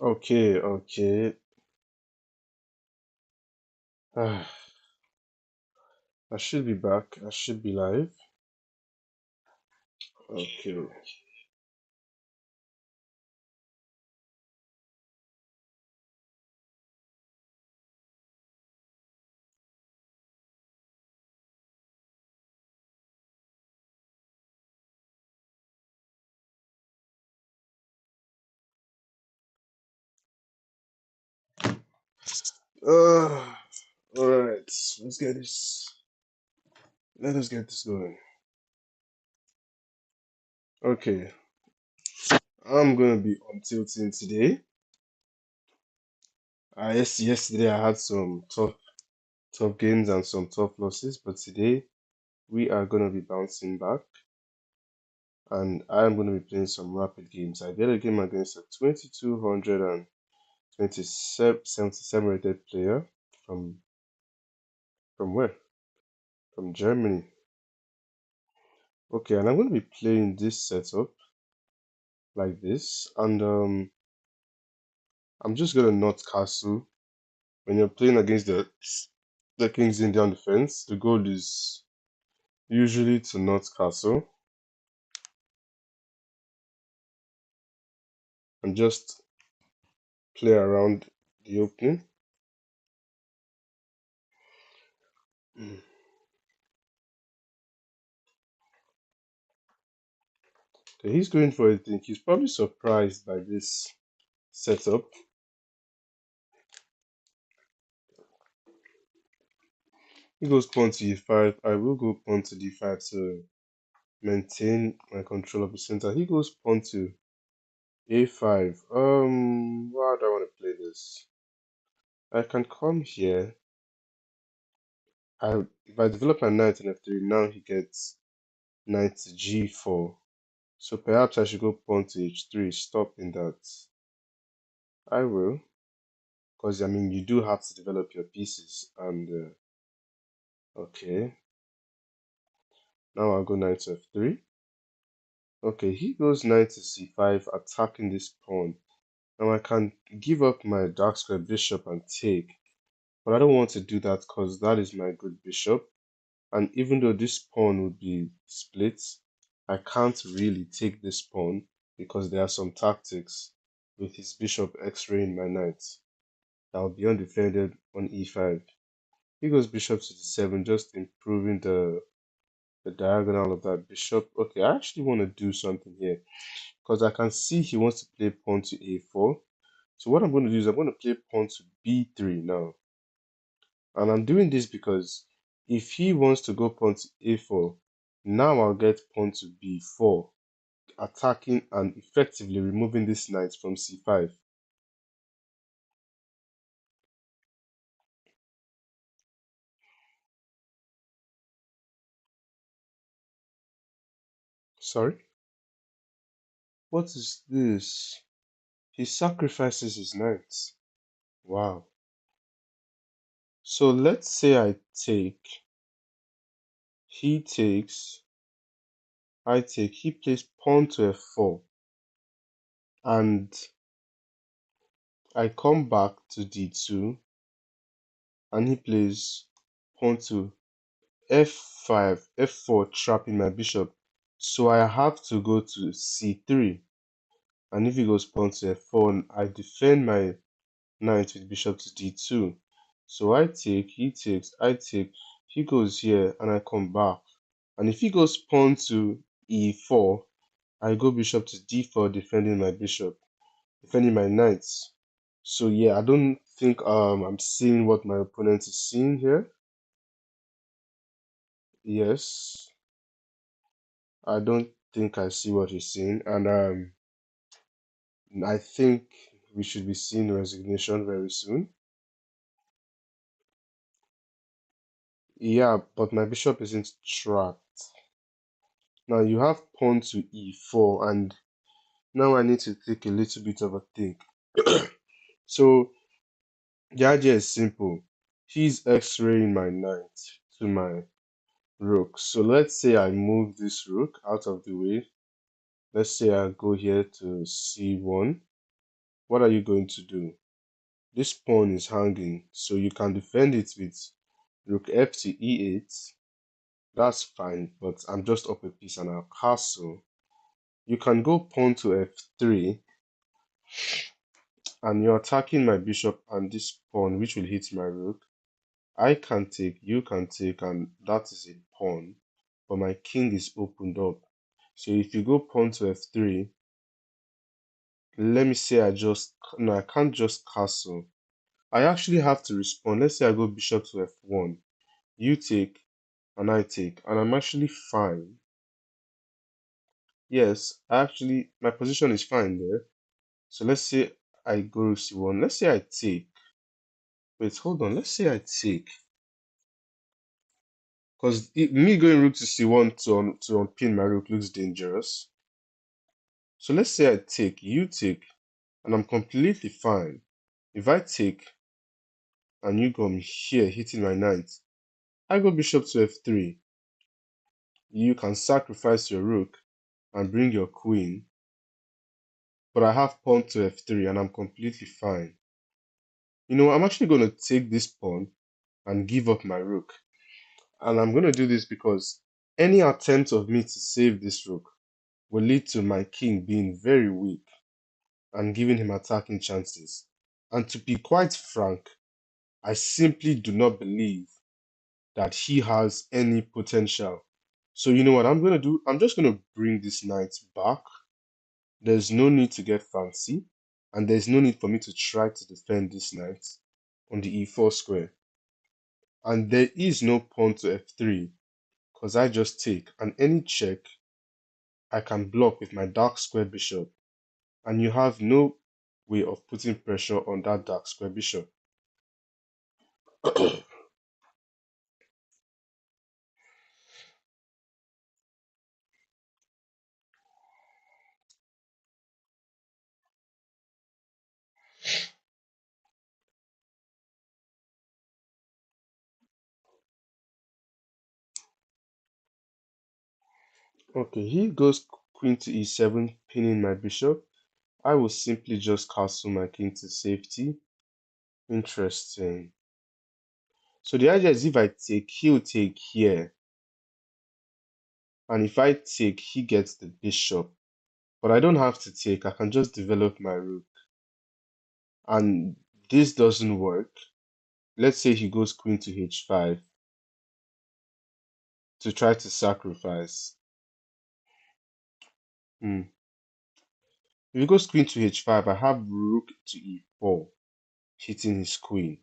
Okay. Ah, I should be back. I should be live. Okay. Uh, all right. Let's get this. Let us get this going. Okay. I'm gonna be untilting today. Yesterday I had some tough games and some tough losses, but today we are gonna be bouncing back, and I'm gonna be playing some rapid games. I did a game against a 2277 rated player from where? From Germany. Okay, and I'm going to be playing this setup like this, and I'm just going to not castle. When you're playing against the King's Indian defense, the goal is usually to not castle and just play around the opening. Mm. Okay, he's going for a thing. He's probably surprised by this setup. He goes pawn to e5. I will go pawn to d5 to maintain my control of the center. He goes pawn to a5. How do I want to play this? I can come here. If I develop my knight in f3, now he gets knight to g4. So perhaps I should go pawn to h3, stopping that. I will, because I mean, you do have to develop your pieces. And okay, now I'll go knight to f3. Okay, he goes knight to c5, attacking this pawn. Now I can give up my dark square bishop and take, but I don't want to do that because that is my good bishop. And even though this pawn would be split, I can't really take this pawn because there are some tactics with his bishop x-raying my knight that will be undefended on e5. He goes bishop to d7, just improving the diagonal of that bishop. Okay, I actually want to do something here because I can see he wants to play pawn to a4. So what I'm going to do is I'm going to play pawn to b3 now. And I'm doing this because if he wants to go pawn to a4, now I'll get pawn to b4, attacking and effectively removing this knight from c5. Sorry? What is this? He sacrifices his knight. Wow. So let's say I take, he takes, I take, he plays pawn to f4, and I come back to d2, and he plays pawn to f5, f4, trapping my bishop. So I have to go to c3. And if he goes pawn to f4, I defend my knight with bishop to d2. So I take, he takes, I take, he goes here, and I come back. And if he goes pawn to e4, I go bishop to d4, defending my bishop, defending my knights. So yeah, I don't think I'm seeing what my opponent is seeing here. Yes, I don't think I see what he's seeing, and I think we should be seeing resignation very soon. Yeah, but my bishop isn't trapped. Now you have pawn to e4, and now I need to take a little bit of a think. So the idea is simple. He's x-raying my knight to my rook. So let's say I move this rook out of the way. Let's say I go here to c1. what are you going to do? This pawn is hanging, so you can defend it with rook f to e8. That's fine, but I'm just up a piece and I'll castle. You can go pawn to f3, and you're attacking my bishop and this pawn, which will hit my rook. I can take, you can take, and that is a pawn, but my king is opened up. So if you go pawn to f3, let me say no, I can't just castle. I actually have to respond. Let's say I go bishop to f1, you take, and I take, and I'm actually fine. Yes, my position is fine there. So let's say I go rook c1. Let's say I take. Wait, hold on. Let's say I take. Because me going rook to c1 to unpin my rook looks dangerous. So let's say I take, you take, and I'm completely fine. If I take, and you come here hitting my knight, I go bishop to f3. You can sacrifice your rook and bring your queen, but I have pawn to f3 and I'm completely fine. You know, I'm actually going to take this pawn and give up my rook. And I'm going to do this because any attempt of me to save this rook will lead to my king being very weak and giving him attacking chances. And to be quite frank, I simply do not believe that he has any potential. So you know what I'm going to do? I'm just going to bring this knight back. There's no need to get fancy, and there's no need for me to try to defend this knight on the e4 square. And there is no pawn to f3, because I just take, and any check I can block with my dark square bishop, and you have no way of putting pressure on that dark square bishop. Okay, he goes queen to e7, pinning my bishop. I will simply just castle my king to safety. Interesting. So the idea is if I take, he'll take here. And if I take, he gets the bishop. But I don't have to take, I can just develop my rook. And this doesn't work. Let's say he goes queen to h5 to try to sacrifice. Hmm. If he goes queen to h5, I have rook to e4, hitting his queen.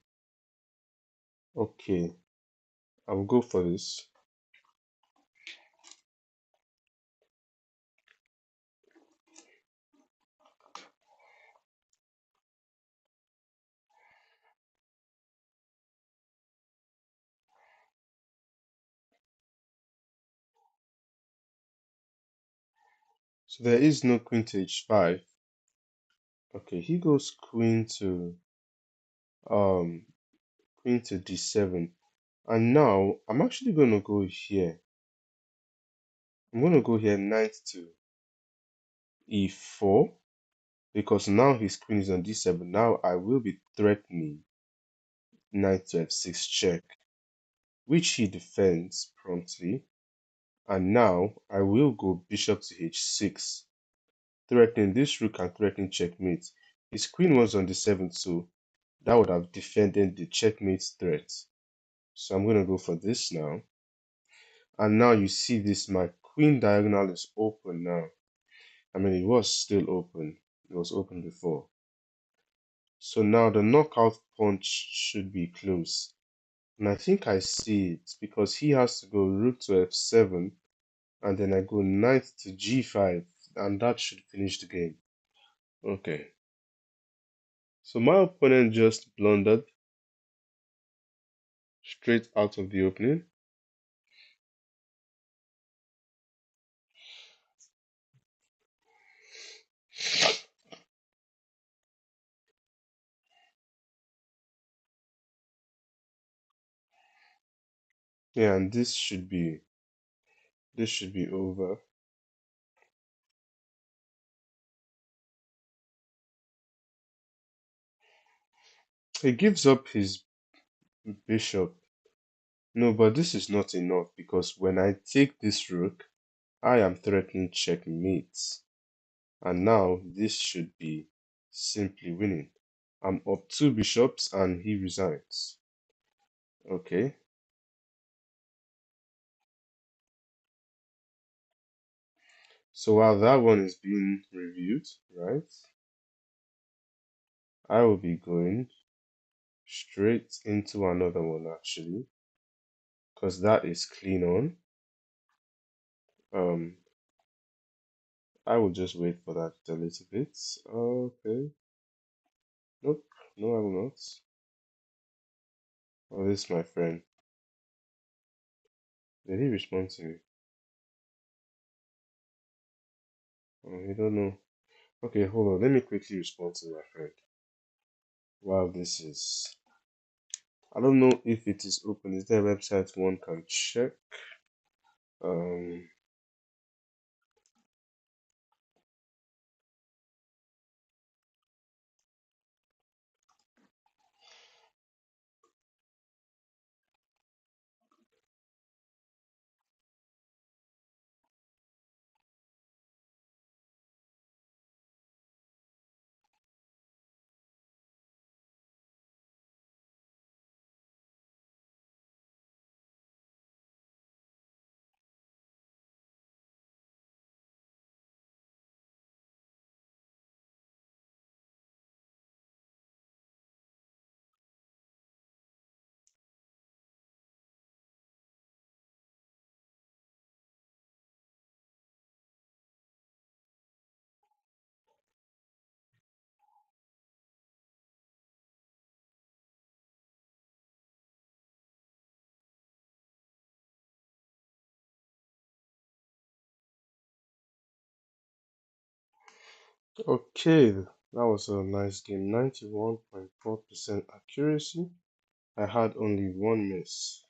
Okay, I will go for this. So there is no queen to h5. Okay, he goes um queen to d7. And now I'm actually gonna go here. I'm gonna go here knight to e4 because now his queen is on d7. Now I will be threatening knight to f6 check, which he defends promptly. And now I will go bishop to h6, threatening this rook and threatening checkmate. His queen was on d7, so that would have defended the checkmate threat. So I'm going to go for this now. And now you see this, my queen diagonal is open now. I mean, it was still open. It was open before. So now the knockout punch should be close. And I think I see it because he has to go rook to f7 and then I go knight to g5 and that should finish the game. Okay. So my opponent just blundered straight out of the opening. Yeah, and this should be over. He gives up his bishop. No, but this is not enough because when I take this rook, I am threatening checkmate. And now this should be simply winning. I'm up two bishops and he resigns. Okay. So while that one is being reviewed, right, I will be going straight into another one actually, because that is clean on. Um, I will just wait for that a little bit. Okay. Nope. No, I will not. Oh, this is my friend. Did he respond to me? Oh, he don't know. Okay, hold on. Let me quickly respond to my friend. Wow, this is. I don't know if it is open. Is there a website one can check? Um. Okay, that was a nice game. 91.4% accuracy. I had only one miss.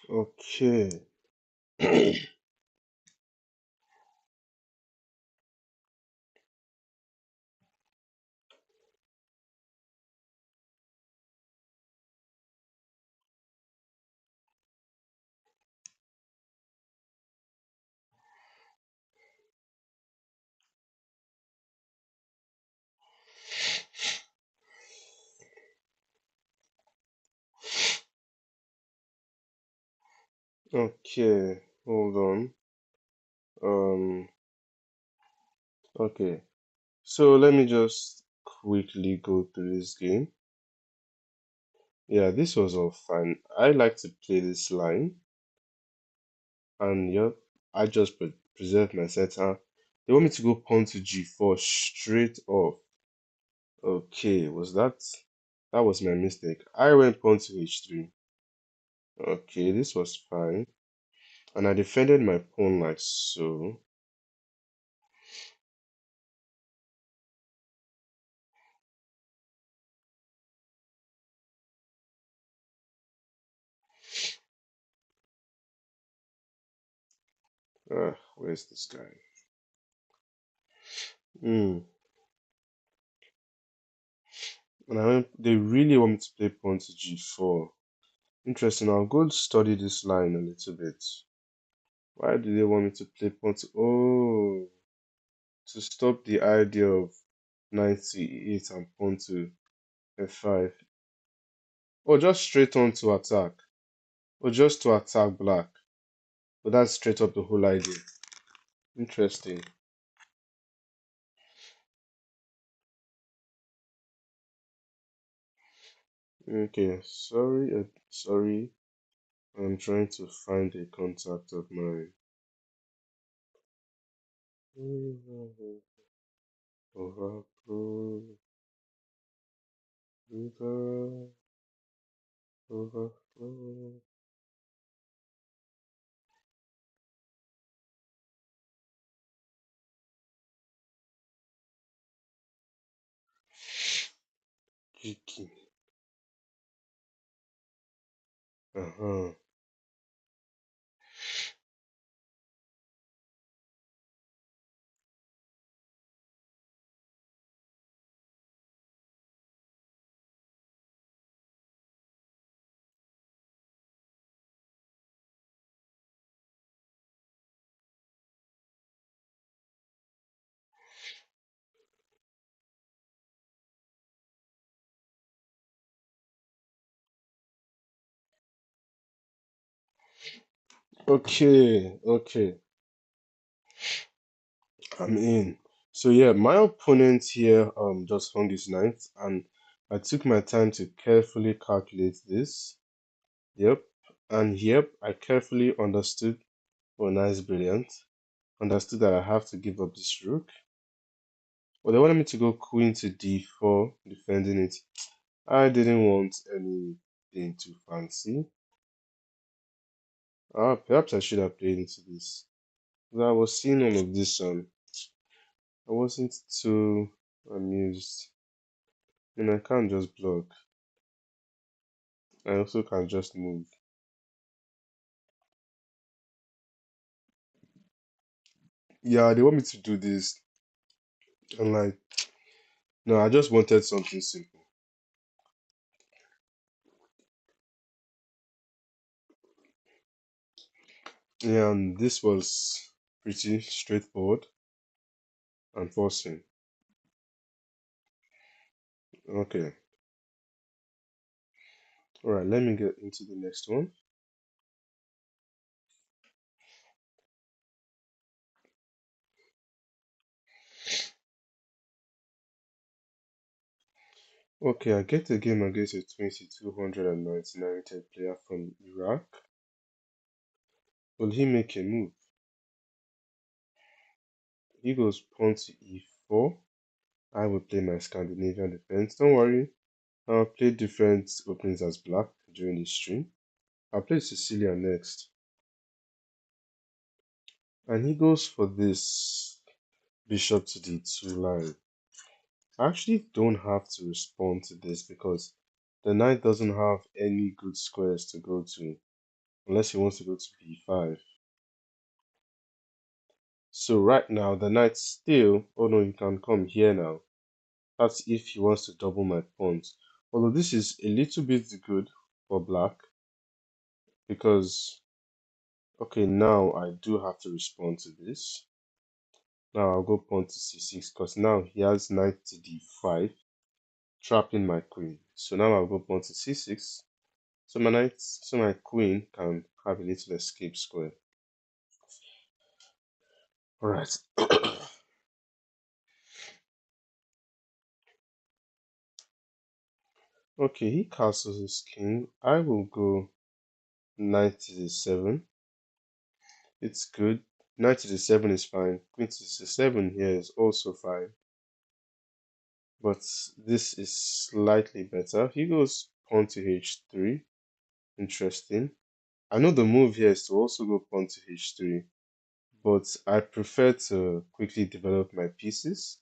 Okay. Okay, hold on. Um, okay. So let me just quickly go through this game. Yeah, this was all fine. I like to play this line, and yep, I just preserve my center. They want me to go pawn to g4 straight off. Okay, that was my mistake. I went pawn to h3. Okay, this was fine. And I defended my pawn like so. Where's this guy? Hmm. And they really want me to play pawn to g4. Interesting. I'll go study this line a little bit. Why do they want me to play pawn to... Oh, to stop the idea of knight c8 and pawn to f5. Or just straight on to attack. Or just to attack black. But that's straight up the whole idea. Interesting. Okay, sorry. I'm trying to find a contact of mine. Overflow, river, overflow. Tricky. Uh-huh. Okay, okay. I'm in. So yeah, my opponent here just hung his knight, and I took my time to carefully calculate this. Yep. And yep, I carefully understood. Oh, nice, brilliant. Understood that I have to give up this rook. Well, they wanted me to go queen to d4, defending it. I didn't want anything too fancy. Perhaps I should have played into this. But I was seeing all of this, I wasn't too amused. And I can't just block. I also can just move. Yeah, they want me to do this. And like, no, I just wanted something simple. Yeah, and this was pretty straightforward and forcing. Okay. Alright, let me get into the next one. Okay, I get a game against a 2299 rated player from Iraq. Will he make a move? He goes pawn to e4. I will play my Scandinavian defense. Don't worry, I'll play different openings as black during the stream. I'll play Sicilia next. And he goes for this bishop to d2 line. I actually don't have to respond to this because the knight doesn't have any good squares to go to unless he wants to go to b5. So right now the knight still, oh no, you can come here now. That's if he wants to double my pawns. Although this is a little bit good for black because, okay, now I do have to respond to this. Now I'll go pawn to c6 because now he has knight to d5, trapping my queen. So now I'll go pawn to c6. So my queen can have a little escape square. Alright. Okay, he castles his king. I will go knight to d7. It's good. Knight to d7 is fine. Queen to c7 here is also fine. But this is slightly better. He goes pawn to h3. Interesting. I know the move here is to also go pawn to h3, but I prefer to quickly develop my pieces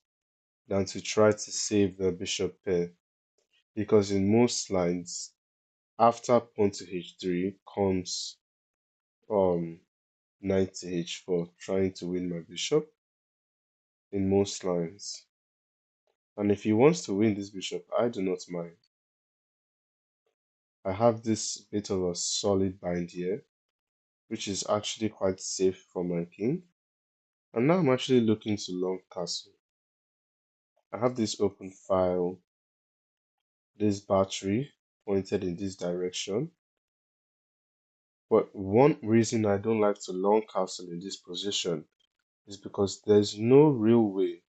than to try to save the bishop pair. Because in most lines, after pawn to h3 comes um knight to h4, trying to win my bishop in most lines. And if he wants to win this bishop, I do not mind. I have this bit of a solid bind here, which is actually quite safe for my king. And now I'm actually looking to long castle. I have this open file, this battery pointed in this direction. But one reason I don't like to long castle in this position is because there's no real way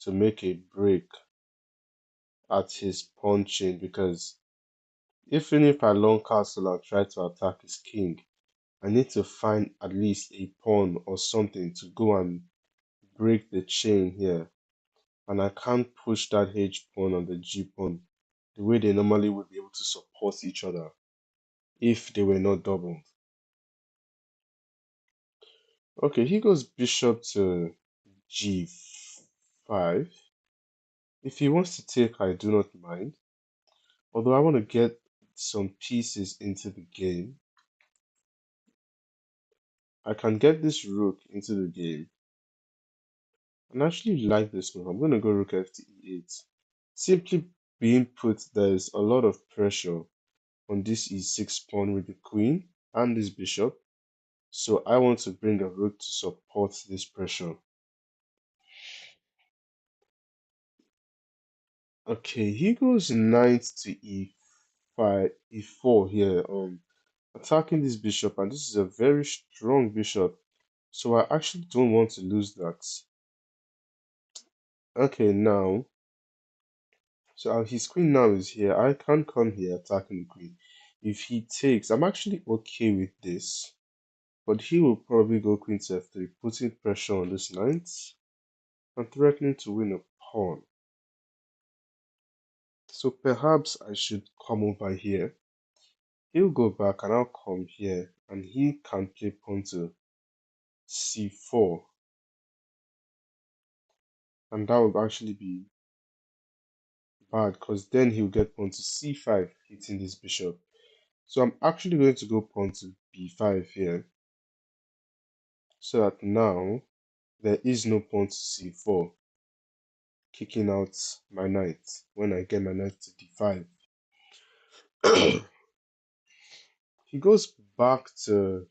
to make a break at his pawn chain, because even if I long castle and try to attack his king, I need to find at least a pawn or something to go and break the chain here. And I can't push that H pawn and the G pawn the way they normally would be able to support each other if they were not doubled. Okay, he goes bishop to G5. If he wants to take, I do not mind. Although I want to get some pieces into the game, I can get this rook into the game. And I actually like this move. I'm going to go rook f to e8. Simply being put, there's a lot of pressure on this e6 pawn with the queen and this bishop. So I want to bring a rook to support this pressure. Okay, he goes knight to e5, e4 here, attacking this bishop, and this is a very strong bishop. So I actually don't want to lose that. Okay, now, so his queen now is here. I can come here attacking the queen. If he takes, I'm actually okay with this. But he will probably go queen to f3, putting pressure on this knight and threatening to win a pawn. So perhaps I should come over here. He'll go back and I'll come here and he can play pawn to c4. And that would actually be bad because then he'll get pawn to c5, hitting this bishop. So I'm actually going to go pawn to b5 here. So that now there is no pawn to c4, kicking out my knight when I get my knight to d5. He goes back to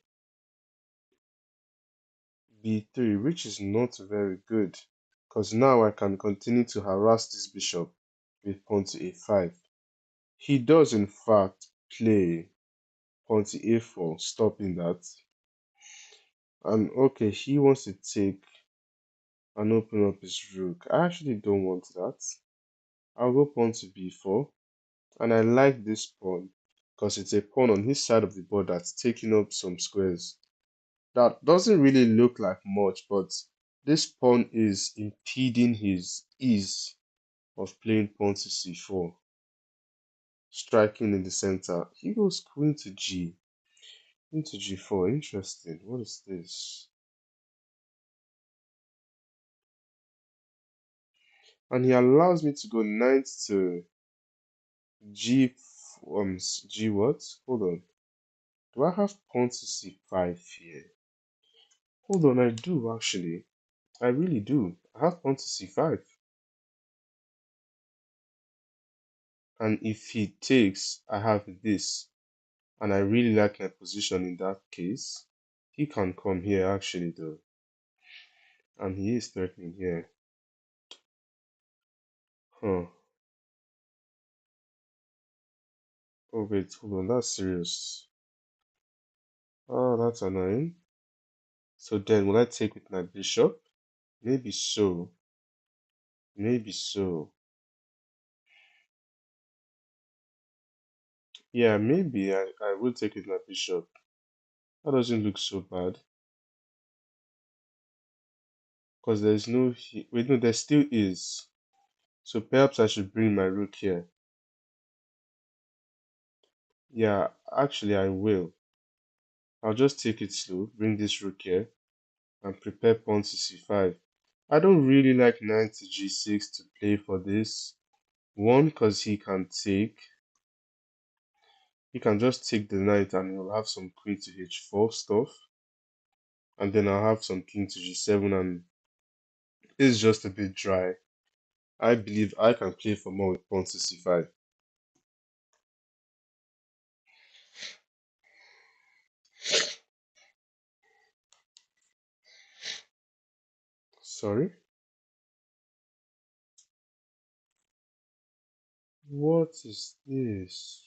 b3, which is not very good, because now I can continue to harass this bishop with pawn to a5. He does in fact play pawn to a4, stopping that. And okay, he wants to take and open up his rook. I actually don't want that. I'll go pawn to b4, and I like this pawn because it's a pawn on his side of the board that's taking up some squares. That doesn't really look like much, but this pawn is impeding his ease of playing pawn to c4, striking in the center. He goes queen to g, queen to g4. Interesting. What is this? And he allows me to go knight to g, g what? Hold on. Do I have pawn to c5 here? Hold on, I do actually. I really do. I have pawn to c5. And if he takes, I have this. And I really like my position in that case. He can come here actually though. And he is threatening here. Huh. Oh wait, hold on, that's serious. Oh, that's annoying. So then will I take with my bishop? Maybe so. Maybe so. Yeah, maybe I will take with my bishop. That doesn't look so bad. Because there's no wait, no, there still is. So perhaps I should bring my rook here. Yeah, actually I will. I'll just take it slow, bring this rook here, and prepare pawn to c5. I don't really like knight to g6 to play for this. One, because he can just take the knight and he'll have some queen to h4 stuff. And then I'll have some king to g7 and it's just a bit dry. I believe I can play for more with pawn to c5. Sorry? What is this?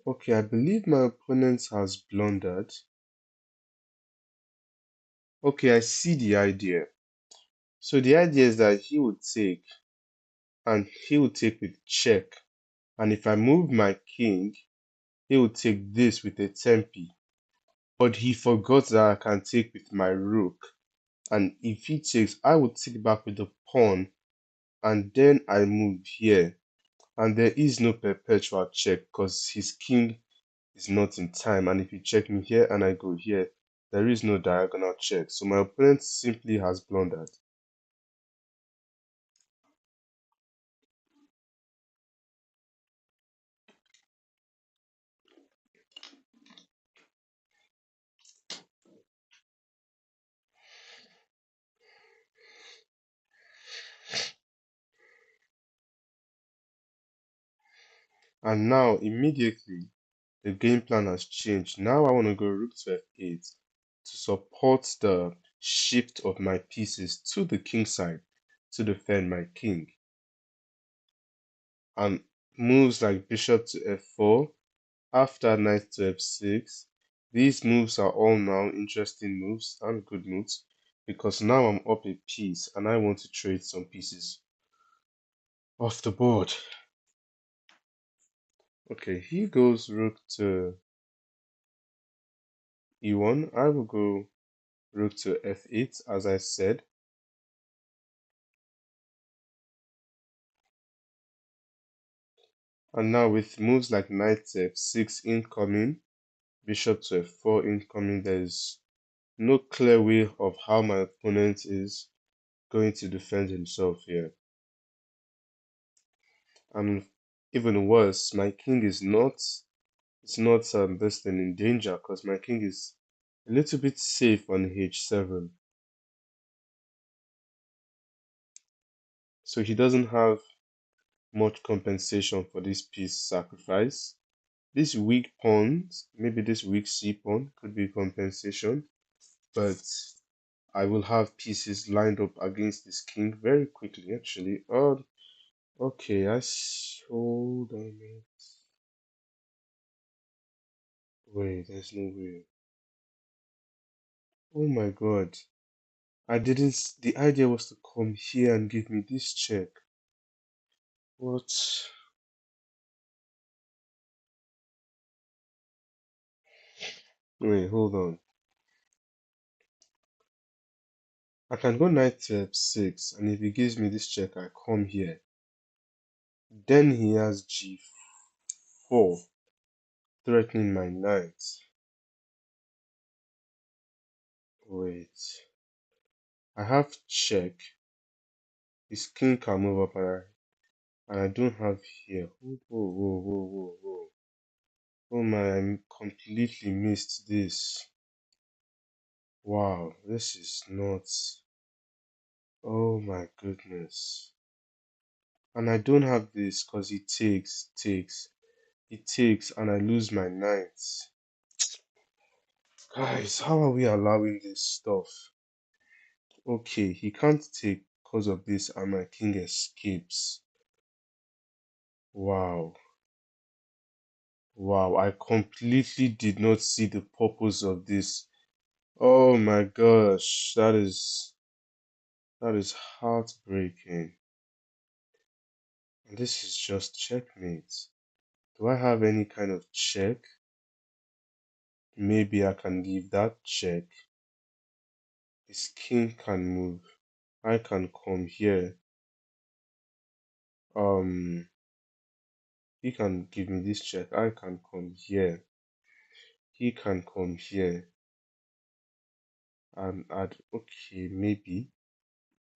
Okay, I believe my opponent has blundered. Okay, I see the idea. So the idea is that he would take, and he would take with check. And if I move my king, he would take this with a tempi. But he forgot that I can take with my rook. And if he takes, I would take back with the pawn. And then I move here. And there is no perpetual check because his king is not in time. And if you check me here and I go here, there is no diagonal check. So my opponent simply has blundered. And now, immediately, the game plan has changed. Now I want to go rook to f8 to support the shift of my pieces to the king side to defend my king. And moves like bishop to f4, after knight to f6. These moves are all now interesting moves and good moves because now I'm up a piece and I want to trade some pieces off the board. Okay, he goes rook to e1. I will go rook to f8 as I said. And now with moves like knight to f6 incoming, bishop to f4 incoming, there's no clear way of how my opponent is going to defend himself here. And even worse, my king is not, it's not this thing in danger because my king is a little bit safe on h7. So he doesn't have much compensation for this piece sacrifice. This weak pawn, maybe this weak c pawn could be compensation, but I will have pieces lined up against this king very quickly actually. Oh, okay, hold on a minute. Wait, there's no way. Oh my god. I didn't. The idea was to come here and give me this check. What? Wait, hold on. I can go knight to f6, and if he gives me this check, I come here. Then he has g4, threatening my knight. Wait. I have check. His king can move up, and I don't have here. Whoa, whoa, whoa, whoa, whoa, whoa. Oh my, I completely missed this. Wow, this is nuts. Oh my goodness. And I don't have this because it takes, and I lose my knight. Guys, how are we allowing this stuff? Okay, he can't take because of this, and my king escapes. Wow. Wow, I completely did not see the purpose of this. Oh my gosh, that is heartbreaking. And this is just checkmate. Do I have any kind of check? Maybe I can give that check. His king can move. I can come here. He can give me this check. I can come here. He can come here and add. Okay, maybe.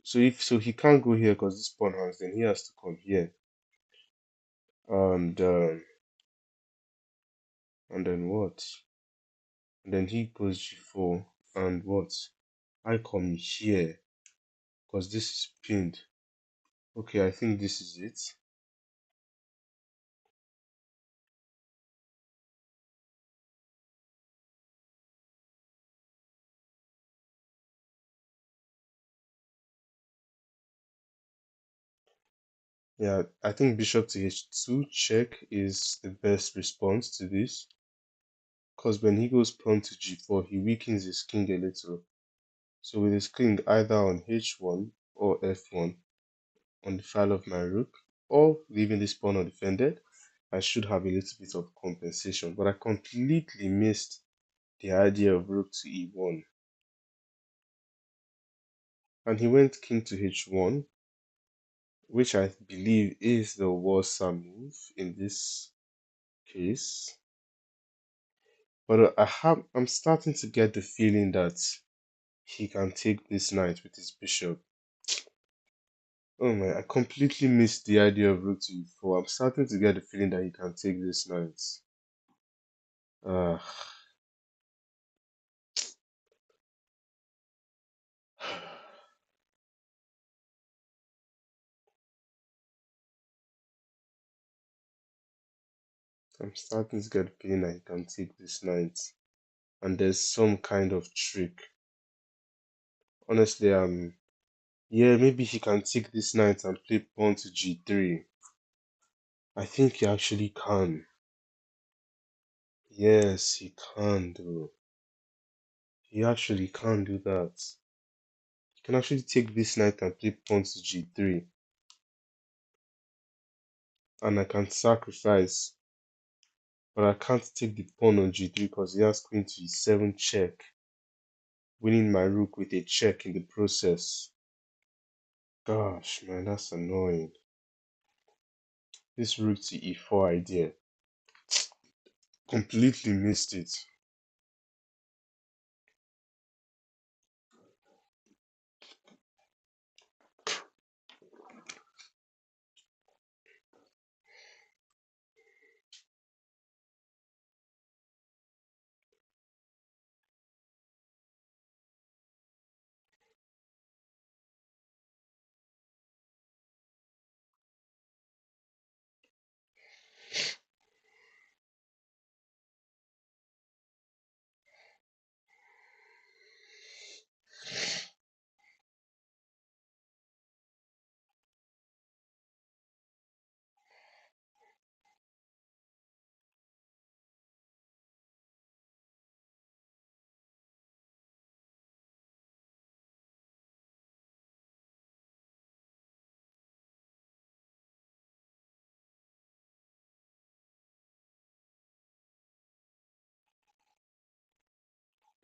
So he can't go here because this pawn hangs. Then he has to come here. And and then what? And then he goes g4 and what? I come here because this is pinned. Okay, I think this is it. Yeah, I think bishop to h2 check is the best response to this. Because when he goes pawn to g4, he weakens his king a little. So with his king either on h1 or f1 on the file of my rook, or leaving this pawn undefended, I should have a little bit of compensation. But I completely missed the idea of rook to e1. And he went king to h1, which I believe is the worst move in this case. But I'm starting to get the feeling that he can take this knight with his bishop. Oh man, I completely missed the idea of rook to e4. I'm starting to get the feeling that he can take this knight. Uh, I'm starting to get feeling I can take this knight. And there's some kind of trick. Honestly, yeah, maybe he can take this knight and play pawn to g3. I think he actually can. Yes, he can do. He actually can do that. He can actually take this knight and play pawn to g3. And I can sacrifice. But I can't take the pawn on g3 because he has queen to e7 check, winning my rook with a check in the process. Gosh, man, that's annoying. This rook to e4 idea. Completely missed it.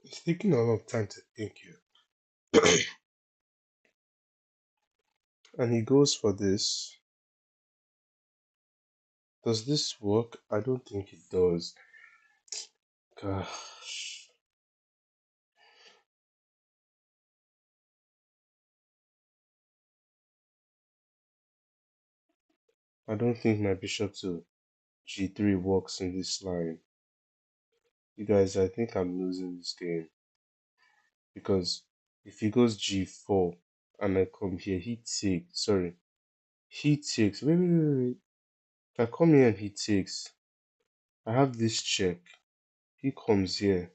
It's taking a lot of time to think here. And he goes for this. Does this work? I don't think it does. Gosh. I don't think my bishop to g3 works in this line. You guys, I think I'm losing this game. Because if he goes g4 and I come here, he takes. Sorry. He takes. Wait. If I come here and he takes, I have this check. He comes here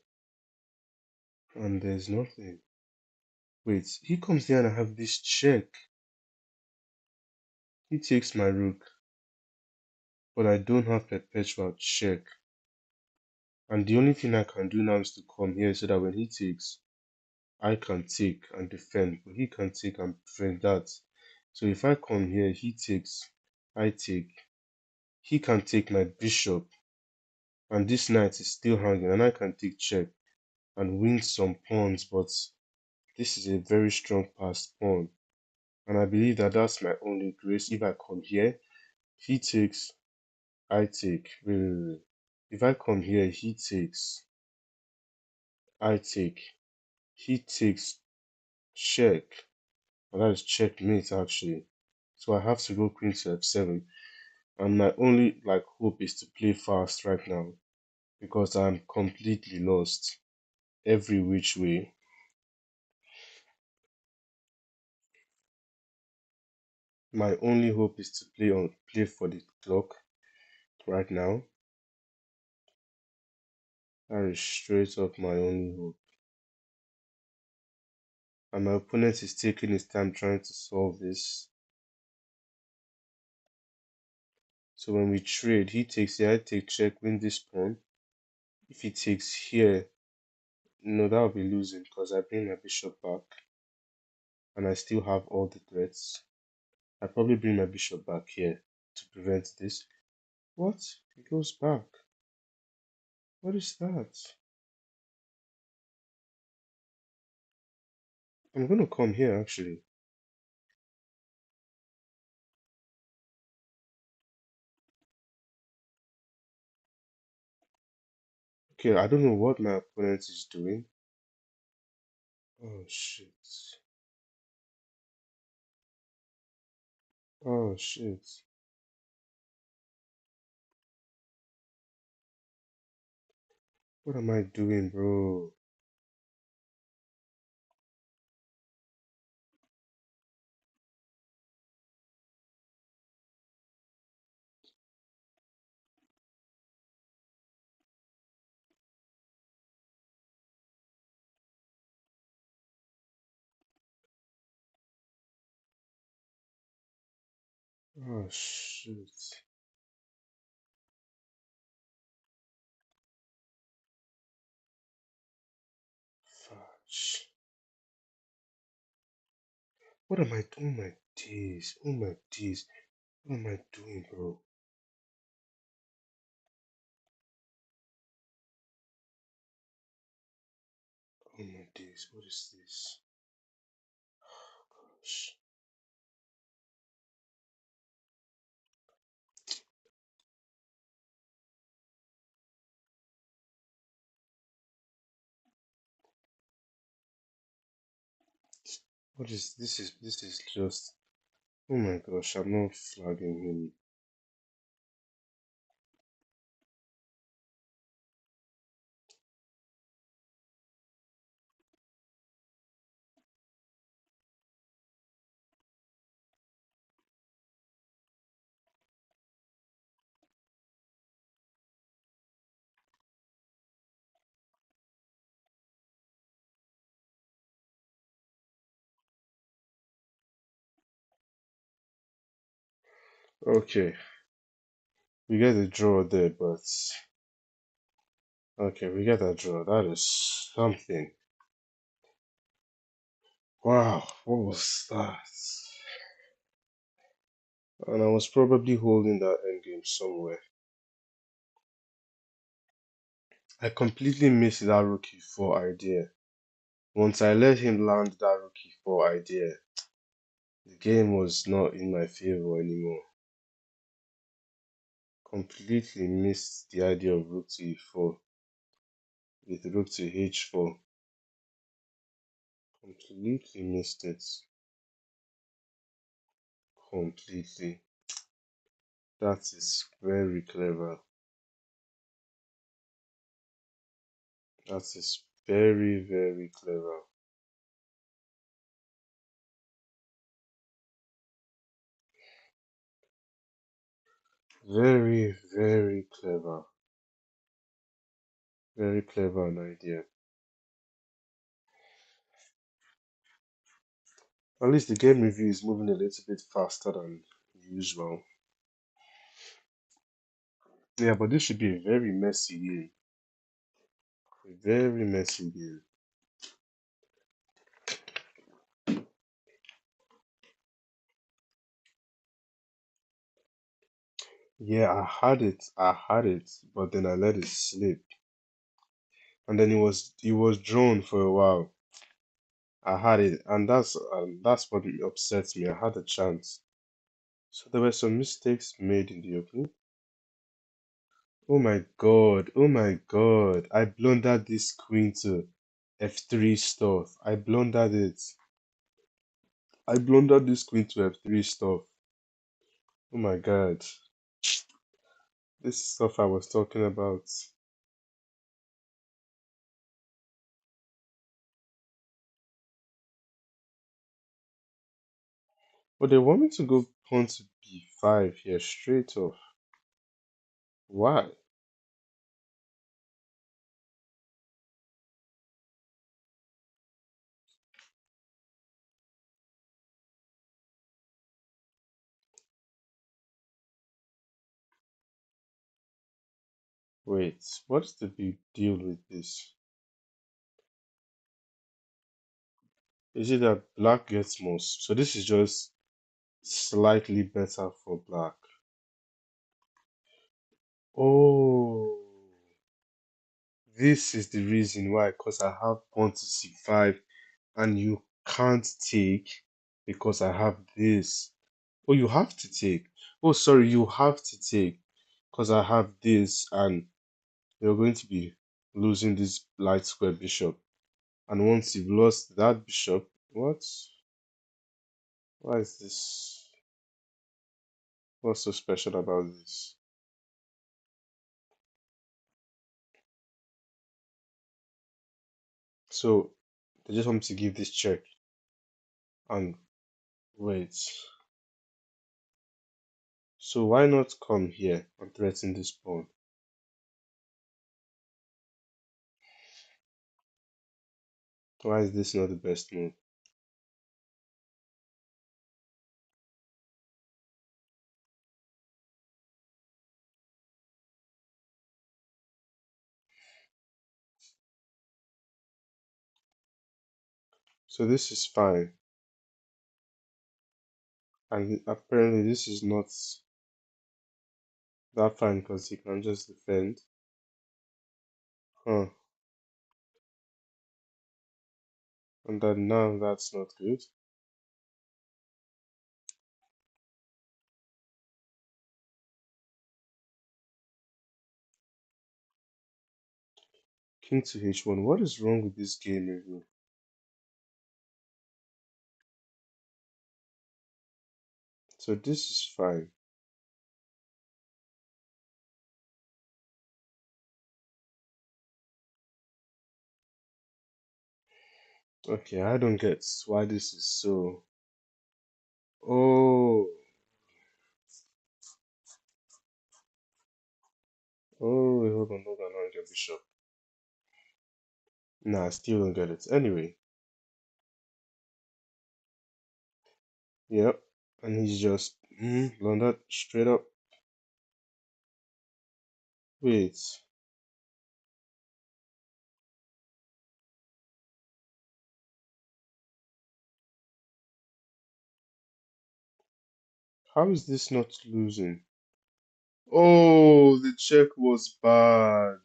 and there's nothing. Wait, he comes here and I have this check. He takes my rook, but I don't have perpetual check. And the only thing I can do now is to come here so that when he takes, I can take and defend, but he can take and prevent that. So if I come here, he takes, I take. He can take my bishop, and this knight is still hanging, and I can take check and win some pawns, but this is a very strong passed pawn. And I believe that that's my only grace. If I come here, he takes, I take. Wait. If I come here, he takes, I take. He takes check. And that is checkmate actually. So I have to go queen to f7. And my only hope is to play fast right now because I'm completely lost every which way. My only hope is to play for the clock right now. That is straight up my only hope. And my opponent is taking his time trying to solve this. So when we trade, he takes here, I take check, win this pawn. If he takes here, no, that will be losing because I bring my bishop back. And I still have all the threats. I probably bring my bishop back here to prevent this. What? He goes back. What is that? I'm gonna come here actually. Okay, I don't know what my opponent is doing. Oh shit. Oh shit. What am I doing, bro? Oh shit. Fudge. What am I doing? Oh my days. Oh my days. What am I doing, bro? Oh my days. What is this? Gosh. What is this? Is just. Oh my gosh. I'm not flagging him. Okay. We get a draw there, but okay, we get a draw. That is something. Wow, what was that? And I was probably holding that endgame somewhere. I completely missed that rookie 4 idea. Once I let him land that rookie 4 idea, the game was not in my favor anymore. Completely missed the idea of rook to e4 with rook to h4. Completely missed it. Completely. That is very clever. That is very, very clever. Very, very clever. Very clever an idea. At least the game review is moving a little bit faster than usual. Yeah, but this should be a very messy game. A very messy game. Yeah, I had it, but then I let it slip. And then it was drawn for a while. I had it, and that's what upsets me. I had a chance. So there were some mistakes made in the opening. Oh my god, oh my god. I blundered this queen to f3 stuff. I blundered it. I blundered this queen to f3 stuff. Oh my god. This stuff I was talking about. But they want me to go pawn to b5 here straight off. Why? Wait, what's the big deal with this? Is it that black gets most? So this is just slightly better for black. Oh, this is the reason why, because I have pawn to c5 and you can't take because I have this. Oh, you have to take. Oh, sorry, you have to take because I have this and you're going to be losing this light square bishop. And once you've lost that bishop, what? Why is this? What's so special about this? So they just want me to give this check and wait. So why not come here and threaten this pawn? Why is this not the best move? So this is fine. And apparently this is not that fine because he can just defend. Huh. And then now that's not good. King to h1. What is wrong with this game review? So this is fine. Okay, I don't get why this is so. Oh, oh, wait, hold on, I get bishop. Nah, I still don't get it. Anyway, yep, and he's just blundered straight up. Wait, how is this not losing? Oh, the check was bad.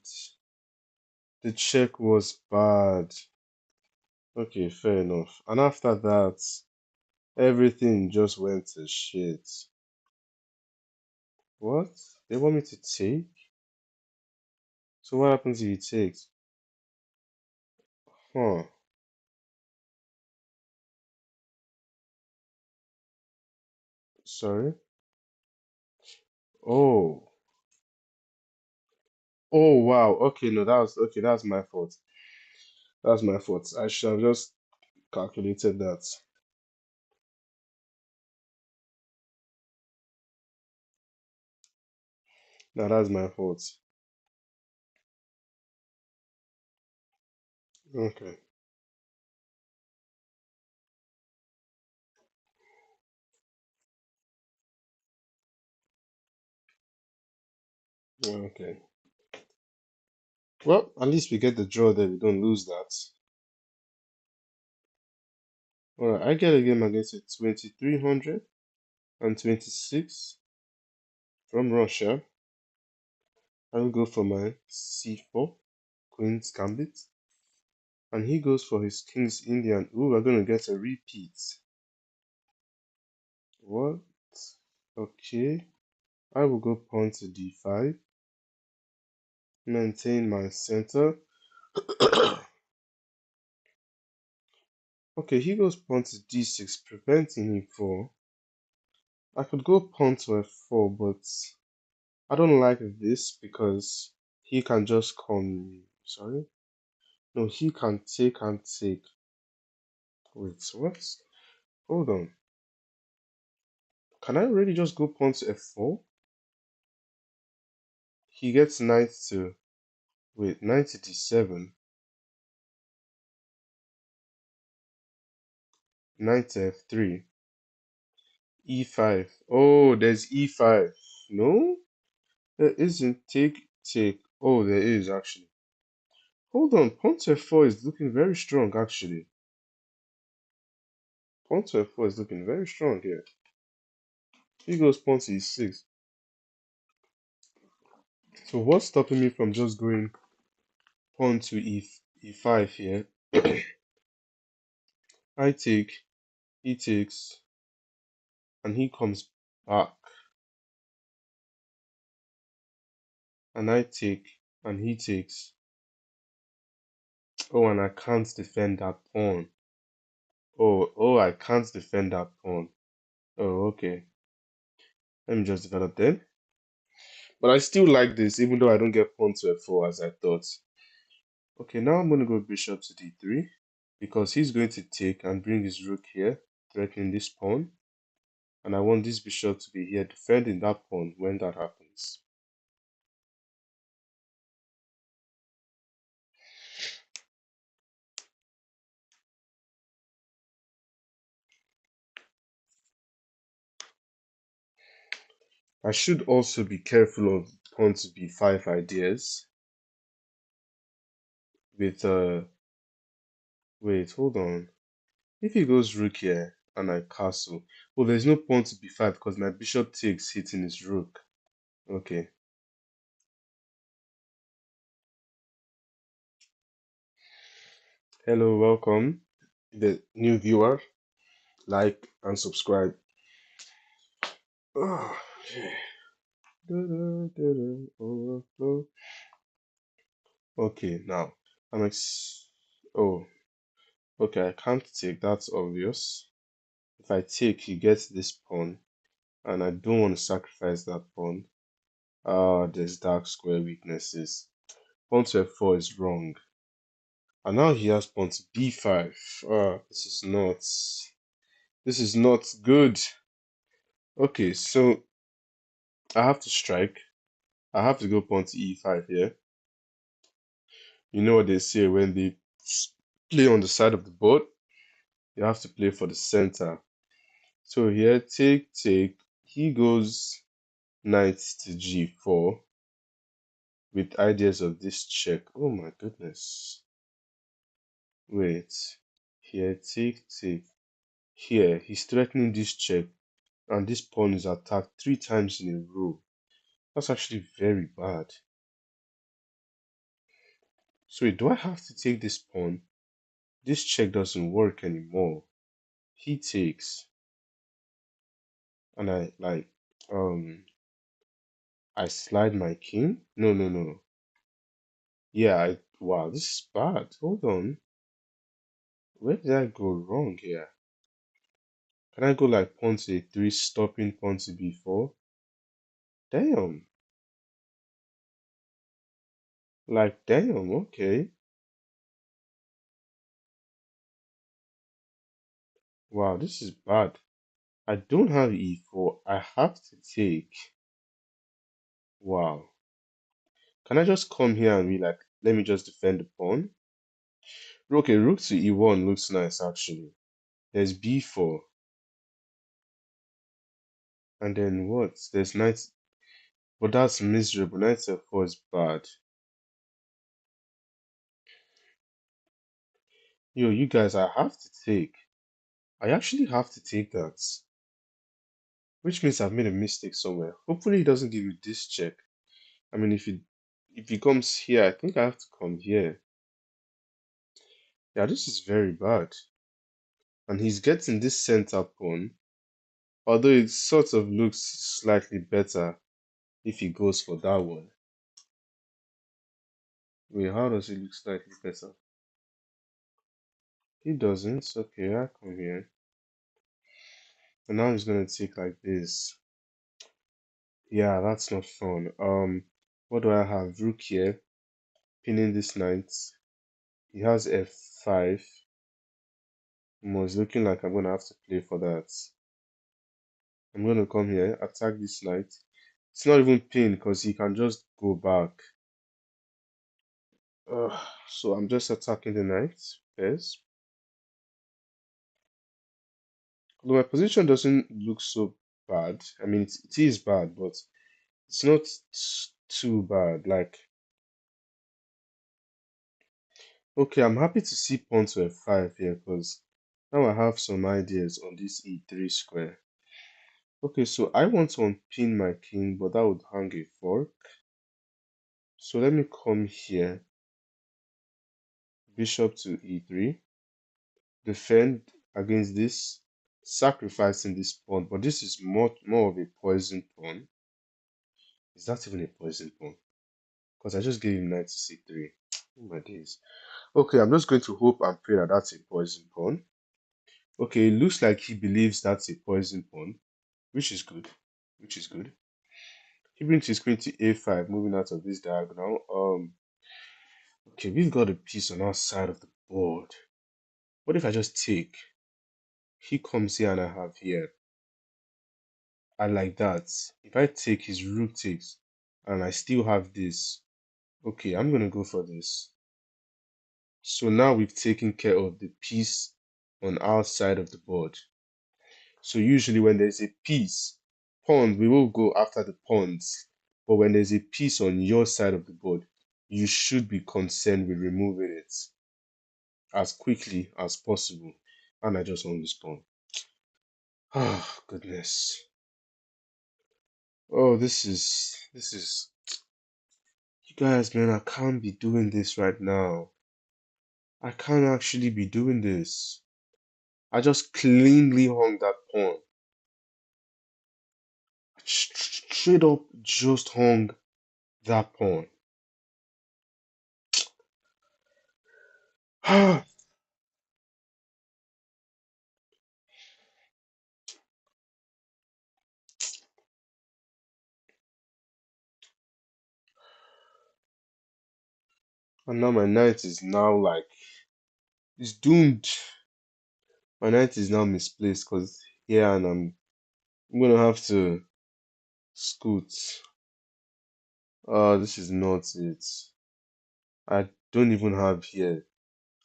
The check was bad. Okay, fair enough. And after that, everything just went to shit. What? They want me to take? So what happens if he takes? Huh. Sorry? Oh. Oh wow. Okay, no, that was okay, that's my fault. That's my fault. I should have just calculated that. Now that's my fault. Okay. Okay. Well, at least we get the draw there. We don't lose that. Alright, I get a game against a 2300 and 26 from Russia. I will go for my c4, Queen's Gambit. And he goes for his King's Indian. Ooh, we're gonna get a repeat. What? Okay. I will go pawn to d5. Maintain my center. Okay, he goes pawn to d6, preventing him for. I could go pawn to f4, but I don't like this because he can just come. Sorry? No, he can take and take. Wait, what? Hold on. Can I really just go pawn to f4? He gets knight to. Wait, knight to d7. Knight to f3. e5. Oh, there's e5. No? There isn't. Take. Oh, there is actually. Hold on. Pawn to f4 is looking very strong actually. Pawn to f4 is looking very strong here. He goes pawn to e6. So what's stopping me from just going pawn to e5 here? I take, he takes, and he comes back. And I take, and he takes. Oh, and I can't defend that pawn. Oh, I can't defend that pawn. Oh, okay. Let me just develop then. But I still like this, even though I don't get pawn to f4 as I thought. Okay, now I'm going to go bishop to d3 because he's going to take and bring his rook here, threatening this pawn. And I want this bishop to be here defending that pawn when that happens. I should also be careful of pawn to b5 ideas with wait, hold on. If he goes rook here and I castle, well, there's no pawn to b5 because my bishop takes hitting his rook. Okay. Hello, welcome. The new viewer, like and subscribe. Oh, okay. Overflow. Okay, now oh, okay, I can't take. That's obvious. If I take, he gets this pawn, and I don't want to sacrifice that pawn. Ah, there's dark square weaknesses. Pawn to f4 is wrong. And now he has pawn to b5. Ah, this is not good. Okay, so I have to strike. I have to go pawn to e5 here. You know what they say when they play on the side of the board, you have to play for the center. So here, take. He goes knight to g4 with ideas of this check. Oh my goodness. Wait. Here, take. Here, he's threatening this check, and this pawn is attacked 3 times in a row. That's actually very bad. So wait, do I have to take this pawn? This check doesn't work anymore. He takes, and I slide my king. No. Yeah, wow, this is bad. Hold on. Where did I go wrong here? Can I go like pawn to a3, stopping pawn to b4? Damn. Like, damn, okay. Wow, this is bad. I don't have e4. I have to take. Wow. Can I just come here and be like, let me just defend the pawn? Okay, rook to e1 looks nice actually. There's b4. And then what? There's knight. But that's miserable. Knight f4 is bad. Yo, you guys, I have to take. I actually have to take that. Which means I've made a mistake somewhere. Hopefully he doesn't give you this check. I mean, if he comes here, I think I have to come here. Yeah, this is very bad. And he's getting this center pawn. Although it sort of looks slightly better if he goes for that one. Wait, how does it look slightly better? He doesn't. Okay, I come here. And now he's gonna take like this. Yeah, that's not fun. What do I have? Rook here, pinning this knight. He has f5. It's looking like I'm gonna have to play for that. I'm gonna come here, attack this knight. It's not even pinned because he can just go back. So I'm just attacking the knight first. Although my position doesn't look so bad. I mean, it is bad, but it's not too bad. Like, okay, I'm happy to see pawn to f5 here because now I have some ideas on this e3 square. Okay, so I want to unpin my king, but that would hang a fork. So let me come here, bishop to e3, defend against this, sacrificing this pawn, but this is more of a poison pawn. Is that even a poison pawn? Because I just gave him knight to c3. Oh my days. Okay, I'm just going to hope and pray that that's a poison pawn. Okay, it looks like he believes that's a poison pawn, which is good. Which is good. He brings his queen to a5, moving out of this diagonal. Okay, we've got a piece on our side of the board. What if I just take? He comes here and I have here. I like that. If I take, his rook takes, and I still have this. Okay, I'm gonna go for this. So now we've taken care of the piece on our side of the board. So usually when there's a piece, pawn, we will go after the pawns. But when there's a piece on your side of the board, you should be concerned with removing it as quickly as possible. And I just won this pawn. Oh, goodness. Oh, this is you guys, man, I can't be doing this right now. I can't actually be doing this. I just cleanly hung that pawn. Straight up just hung that pawn. And now my knight is now like it's doomed. My knight is now misplaced because here and I'm gonna have to scoot. This is not it. I don't even have here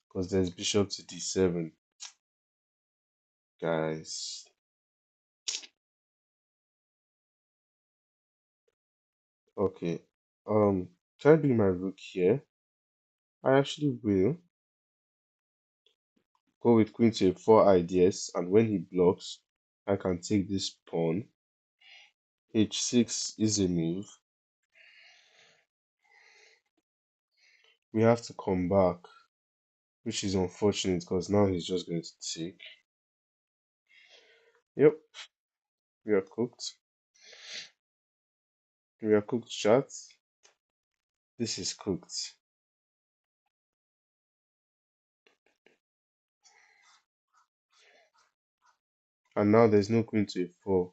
because there's bishop to d7, guys. Okay. Can I bring my rook here? I actually will go with queen to a4 ideas, and when he blocks, I can take this pawn. h6 is a move. We have to come back, which is unfortunate because now he's just going to take. Yep, we are cooked. We are cooked, chat. This is cooked. And now there's no queen to a4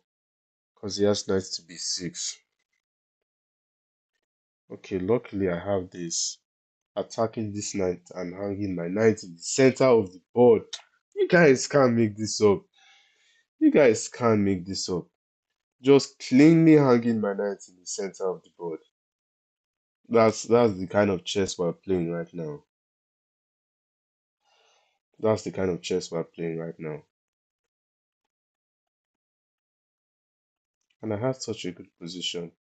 because he has knight to b6. Okay, luckily I have this. Attacking this knight and hanging my knight in the center of the board. You guys can't make this up. You guys can't make this up. Just cleanly hanging my knight in the center of the board. That's the kind of chess we're playing right now. That's the kind of chess we're playing right now. And I have such a good position.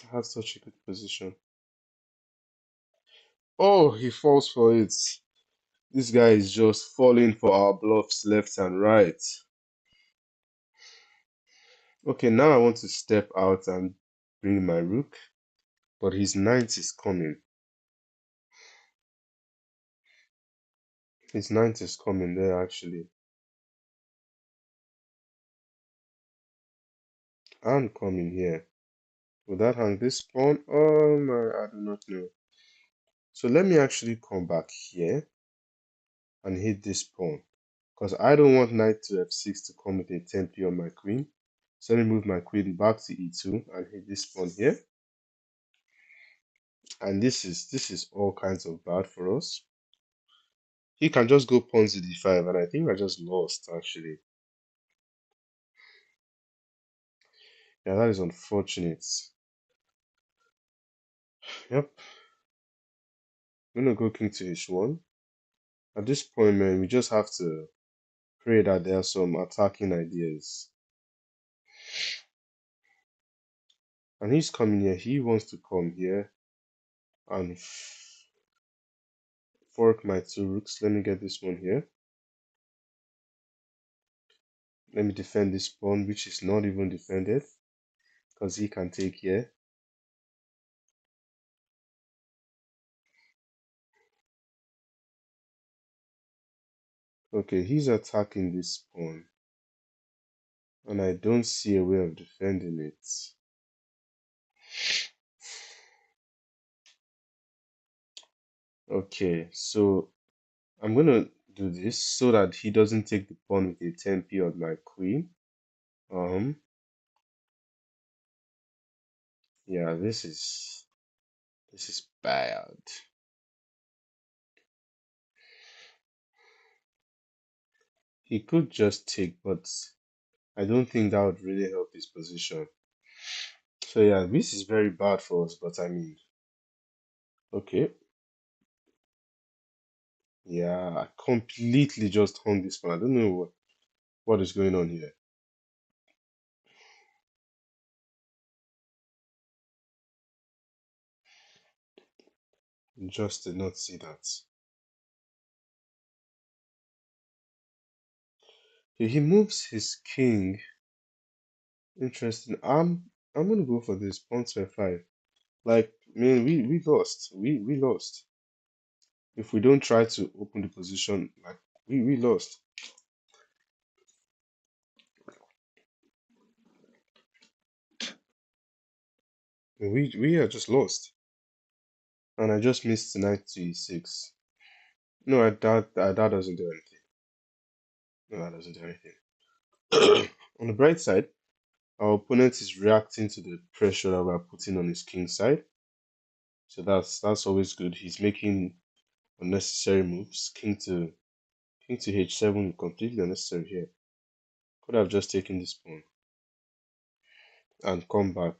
I have such a good position. Oh, he falls for it. This guy is just falling for our bluffs left and right. Okay, now I want to step out and bring my rook, but his knight is coming. His knight is coming there actually. And coming here. Will that hang this pawn? Oh my, I do not know. So let me actually come back here and hit this pawn. Because I don't want knight to f6 to come with a tempi on my queen. So let me move my queen back to e2 and hit this pawn here. And this is all kinds of bad for us. He can just go pawn to d5, and I think I just lost actually. Yeah, that is unfortunate. Yep. I'm gonna go king to h1. At this point, man, we just have to pray that there are some attacking ideas. And he's coming here. He wants to come here and fork my two rooks. Let me get this one here. Let me defend this pawn, which is not even defended, because he can take here. Okay, he's attacking this pawn, and I don't see a way of defending it. Okay, so I'm gonna do this so that he doesn't take the pawn with a tempi on my queen. Yeah, this is bad. He could just take, but I don't think that would really help his position. So yeah, this is very bad for us, but I mean, okay. Yeah, I completely just hung this one. I don't know what is going on here. Just did not see that. Okay, he moves his king. Interesting. I'm gonna go for this pawn to f5. Like, man, we lost. We lost. If we don't try to open the position, like we lost. We are just lost. And I just missed knight to e6. No, that doesn't do anything. No, that doesn't do anything. On the bright side, our opponent is reacting to the pressure that we're putting on his king side. So that's always good. He's making unnecessary moves. King to h7, completely unnecessary here. Could have just taken this pawn and come back.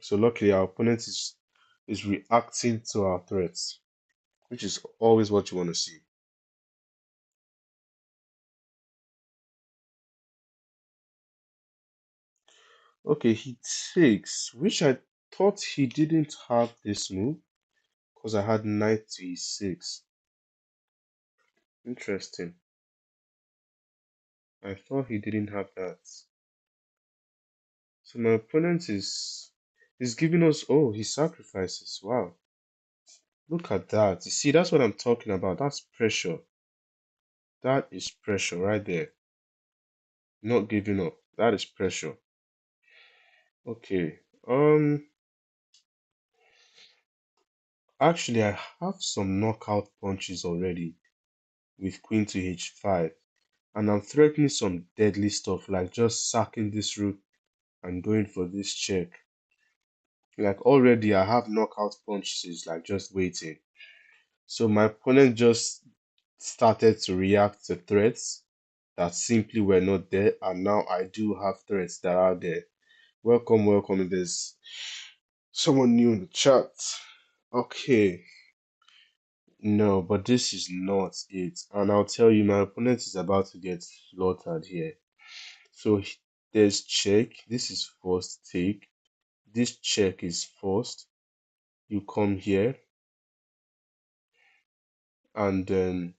So luckily our opponent is reacting to our threats, which is always what you want to see. Okay, he takes, which I thought he didn't have this move because I had knight to e6. Interesting. I thought he didn't have that. So my opponent is giving us, oh, he sacrifices. Wow. Look at that. You see, that's what I'm talking about. That's pressure. That is pressure right there. Not giving up. That is pressure. Okay. Actually, I have some knockout punches already with queen to h5, and I'm threatening some deadly stuff like just sacking this rook and going for this check. Like already, I have knockout punches like just waiting. So my opponent just started to react to threats that simply were not there, and now I do have threats that are there. Welcome, welcome. There's someone new in the chat. Okay. No, but this is not it. And I'll tell you, my opponent is about to get slaughtered here. So there's check. This is first take. This check is first. You come here and then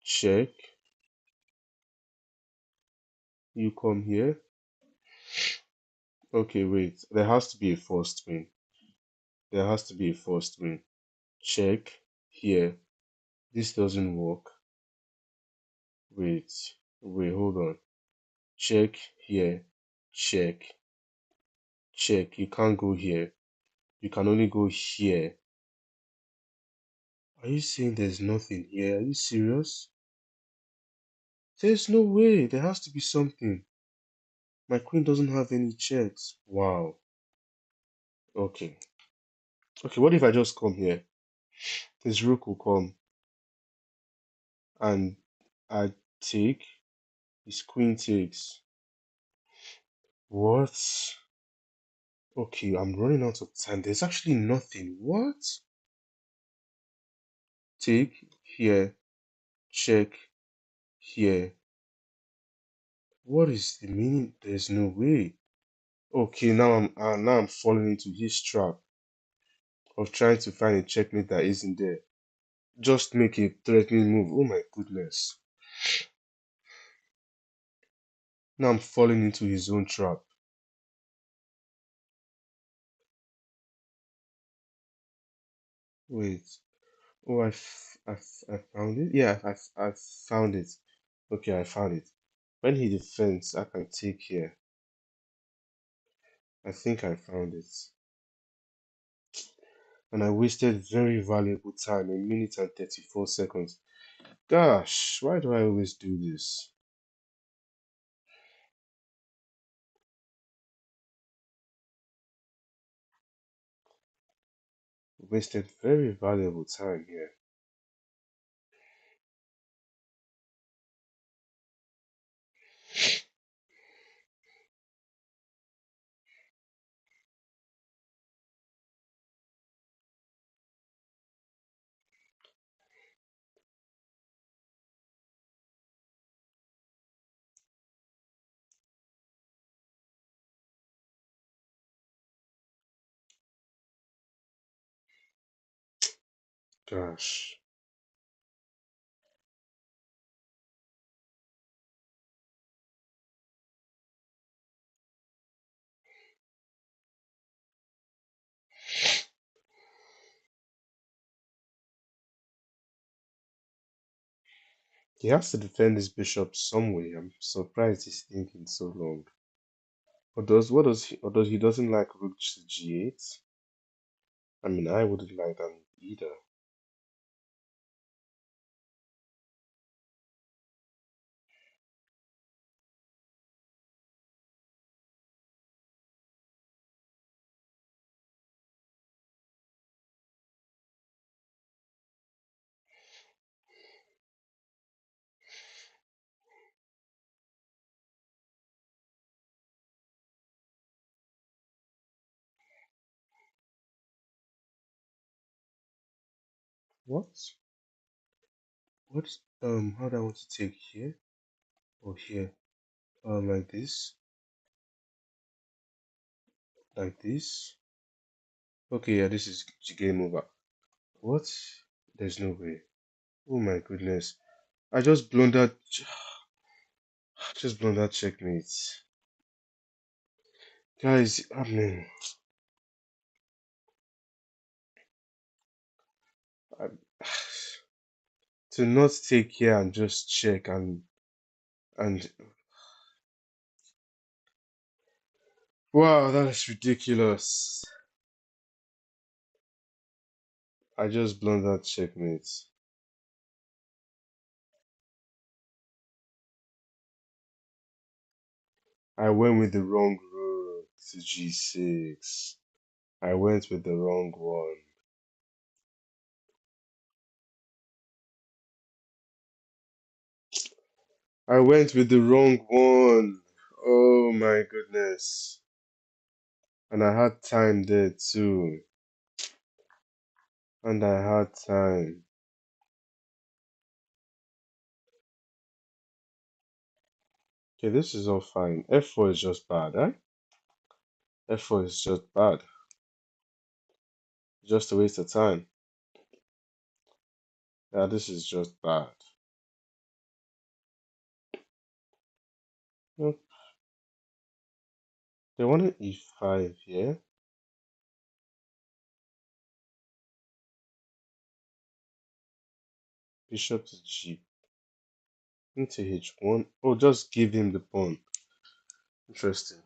check. You come here. Okay, wait. There has to be a first win. There has to be a first win. Check here. This doesn't work. Wait. Wait, hold on. Check here. Check. Check. You can't go here. You can only go here. Are you saying there's nothing here? Are you serious? There's no way. There has to be something. My queen doesn't have any checks. Wow. Okay. Okay, what if I just come here? His rook will come and I take. His queen takes. What? Okay, I'm running out of time. There's actually nothing. What? Take here. Check here. What is the meaning? There's no way. Okay, now I'm falling into his trap of trying to find a checkmate that isn't there. Just make a threatening move. Oh my goodness. Now I'm falling into his own trap. Wait. Oh, I found it? Yeah, I found it. Okay, I found it. When he defends, I can take here. I think I found it. And I wasted very valuable time, 1 minute and 34 seconds. Gosh, why do I always do this? Wasted very valuable time here. Gosh. He has to defend his bishop some way. I'm surprised he's thinking so long. Or does he doesn't like rook to g8? I mean, I wouldn't like that either. What? What? How do I want to take here or here? Like this, like this. Okay, yeah, this is game over. What? There's no way. Oh my goodness! I just blundered. Just blundered checkmate, guys. I mean, I, to not take here and just check and wow, that is ridiculous. I just blundered checkmate. I went with the wrong rook to g6. I went with the wrong one. I went with the wrong one. Oh my goodness. And I had time there too. And I had time. Okay, this is all fine. F4 is just bad, eh? F4 is just bad. Just a waste of time. Yeah, this is just bad. Nope. They wanted e5 here. Bishop to g into h1. Oh, just give him the pawn. Interesting.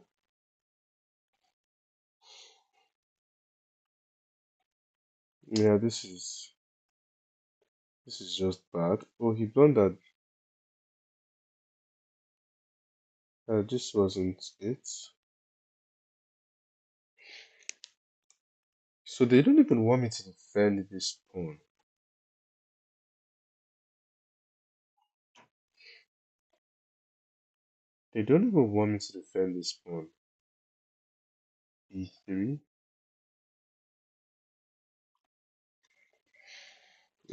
Yeah, this is just bad. Oh, he blundered. This wasn't it. So they don't even want me to defend this pawn. They don't even want me to defend this pawn. E3.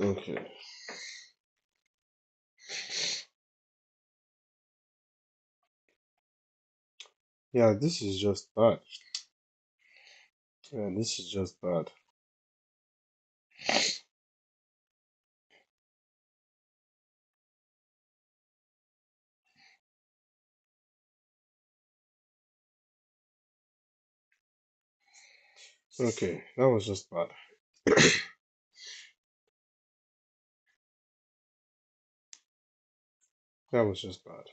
Okay. Yeah, this is just bad. Yeah, this is just bad. Okay, that was just bad. That was just bad.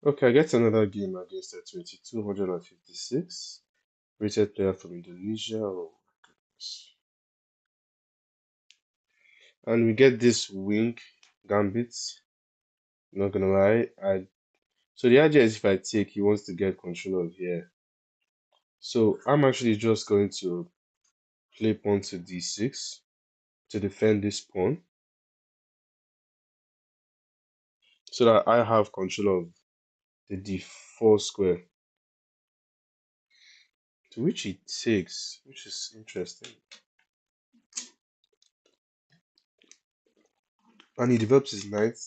Okay, I get another game against a 2256 rated player from Indonesia. Oh my goodness. And we get this wing gambit. Not gonna lie. So the idea is if I take, he wants to get control of here. So I'm actually just going to play pawn to d6 to defend this pawn so that I have control of the d4 square, to which he takes, which is interesting. And he develops his knight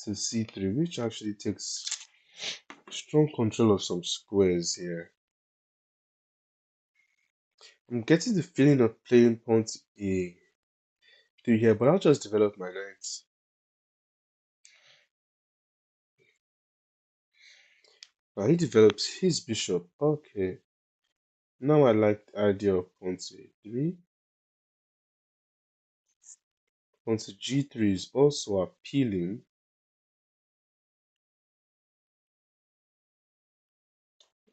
to c3, which actually takes strong control of some squares here. I'm getting the feeling of playing pawn to A3 here, but I'll just develop my knight. He develops his bishop. Okay. Now I like the idea of pawn to A3. Pawn to G3 is also appealing.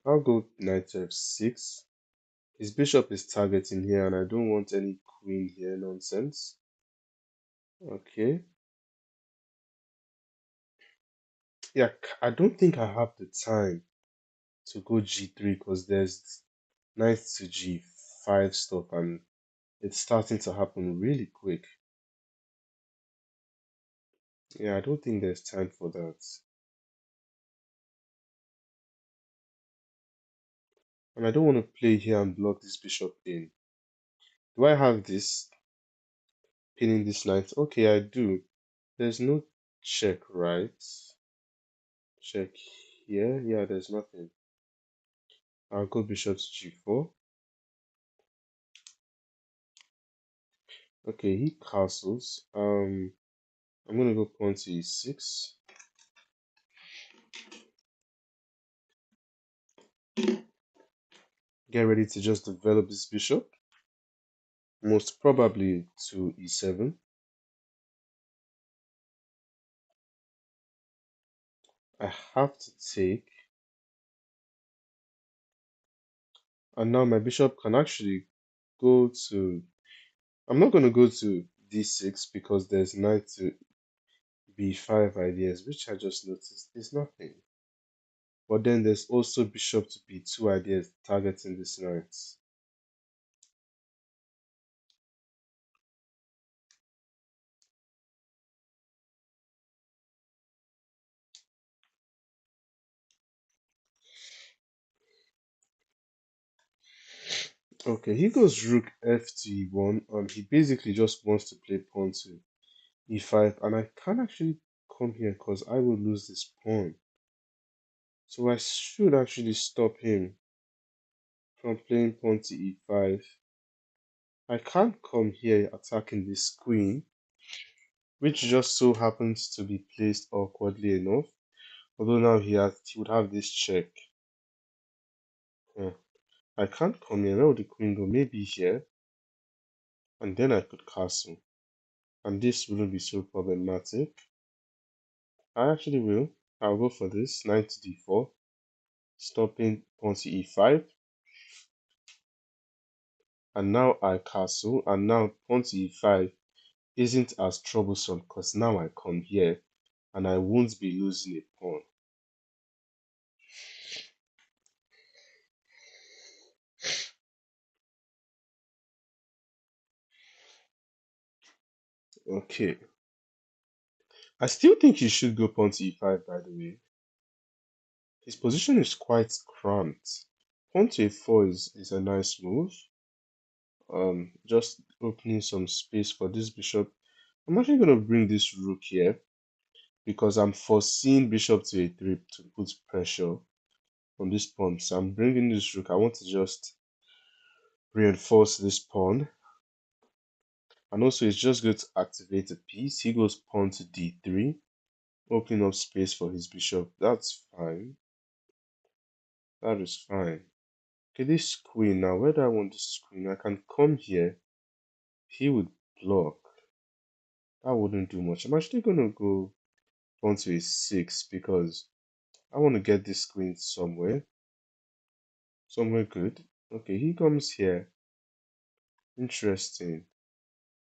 I'll go knight to F6. His bishop is targeting here, and I don't want any queen here nonsense. Okay. Yeah, I don't think I have the time to go G3 because there's knight to G5 stuff, and it's starting to happen really quick. Yeah, I don't think there's time for that. And I don't want to play here and block this bishop in. Do I have this? Pinning this knight? Okay, I do. There's no check, right? Check here. Yeah, there's nothing. I'll go bishop to G4. Okay, he castles. I'm gonna go pawn to E6. Get ready to just develop this bishop. Most probably to E7. I have to take. And now my bishop can actually go to. I'm not gonna go to D6 because there's knight to B5 ideas, which I just noticed is nothing. But then there's also bishop to B2 ideas targeting this knight. Okay, he goes rook f to e1, and he basically just wants to play pawn to e5, and I can't actually come here because I will lose this pawn. So I should actually stop him from playing pawn to e5. I can't come here attacking this queen, which just so happens to be placed awkwardly enough. Although now he would have this check. Yeah. I can't come here. Where would the queen go? Maybe here. And then I could castle. And this wouldn't be so problematic. I actually will. I'll go for this. Knight to d4. Stopping pawn to e5. And now I castle. And now pawn to e5 isn't as troublesome because now I come here and I won't be losing a pawn. Okay. I still think he should go pawn to e5, by the way. His position is quite cramped. Pawn to a4 is a nice move. Just opening some space for this bishop. I'm actually going to bring this rook here because I'm foreseeing bishop to a3 to put pressure on this pawn. So I'm bringing this rook. I want to just reinforce this pawn. And also it's just going to activate a piece. He goes pawn to d3, opening up space for his bishop. That's fine. That is fine. Okay, this queen now. Where do I want this queen? I can come here. He would block. That wouldn't do much. I'm actually gonna go pawn to a6 because I want to get this queen somewhere. Somewhere good. Okay, he comes here. Interesting.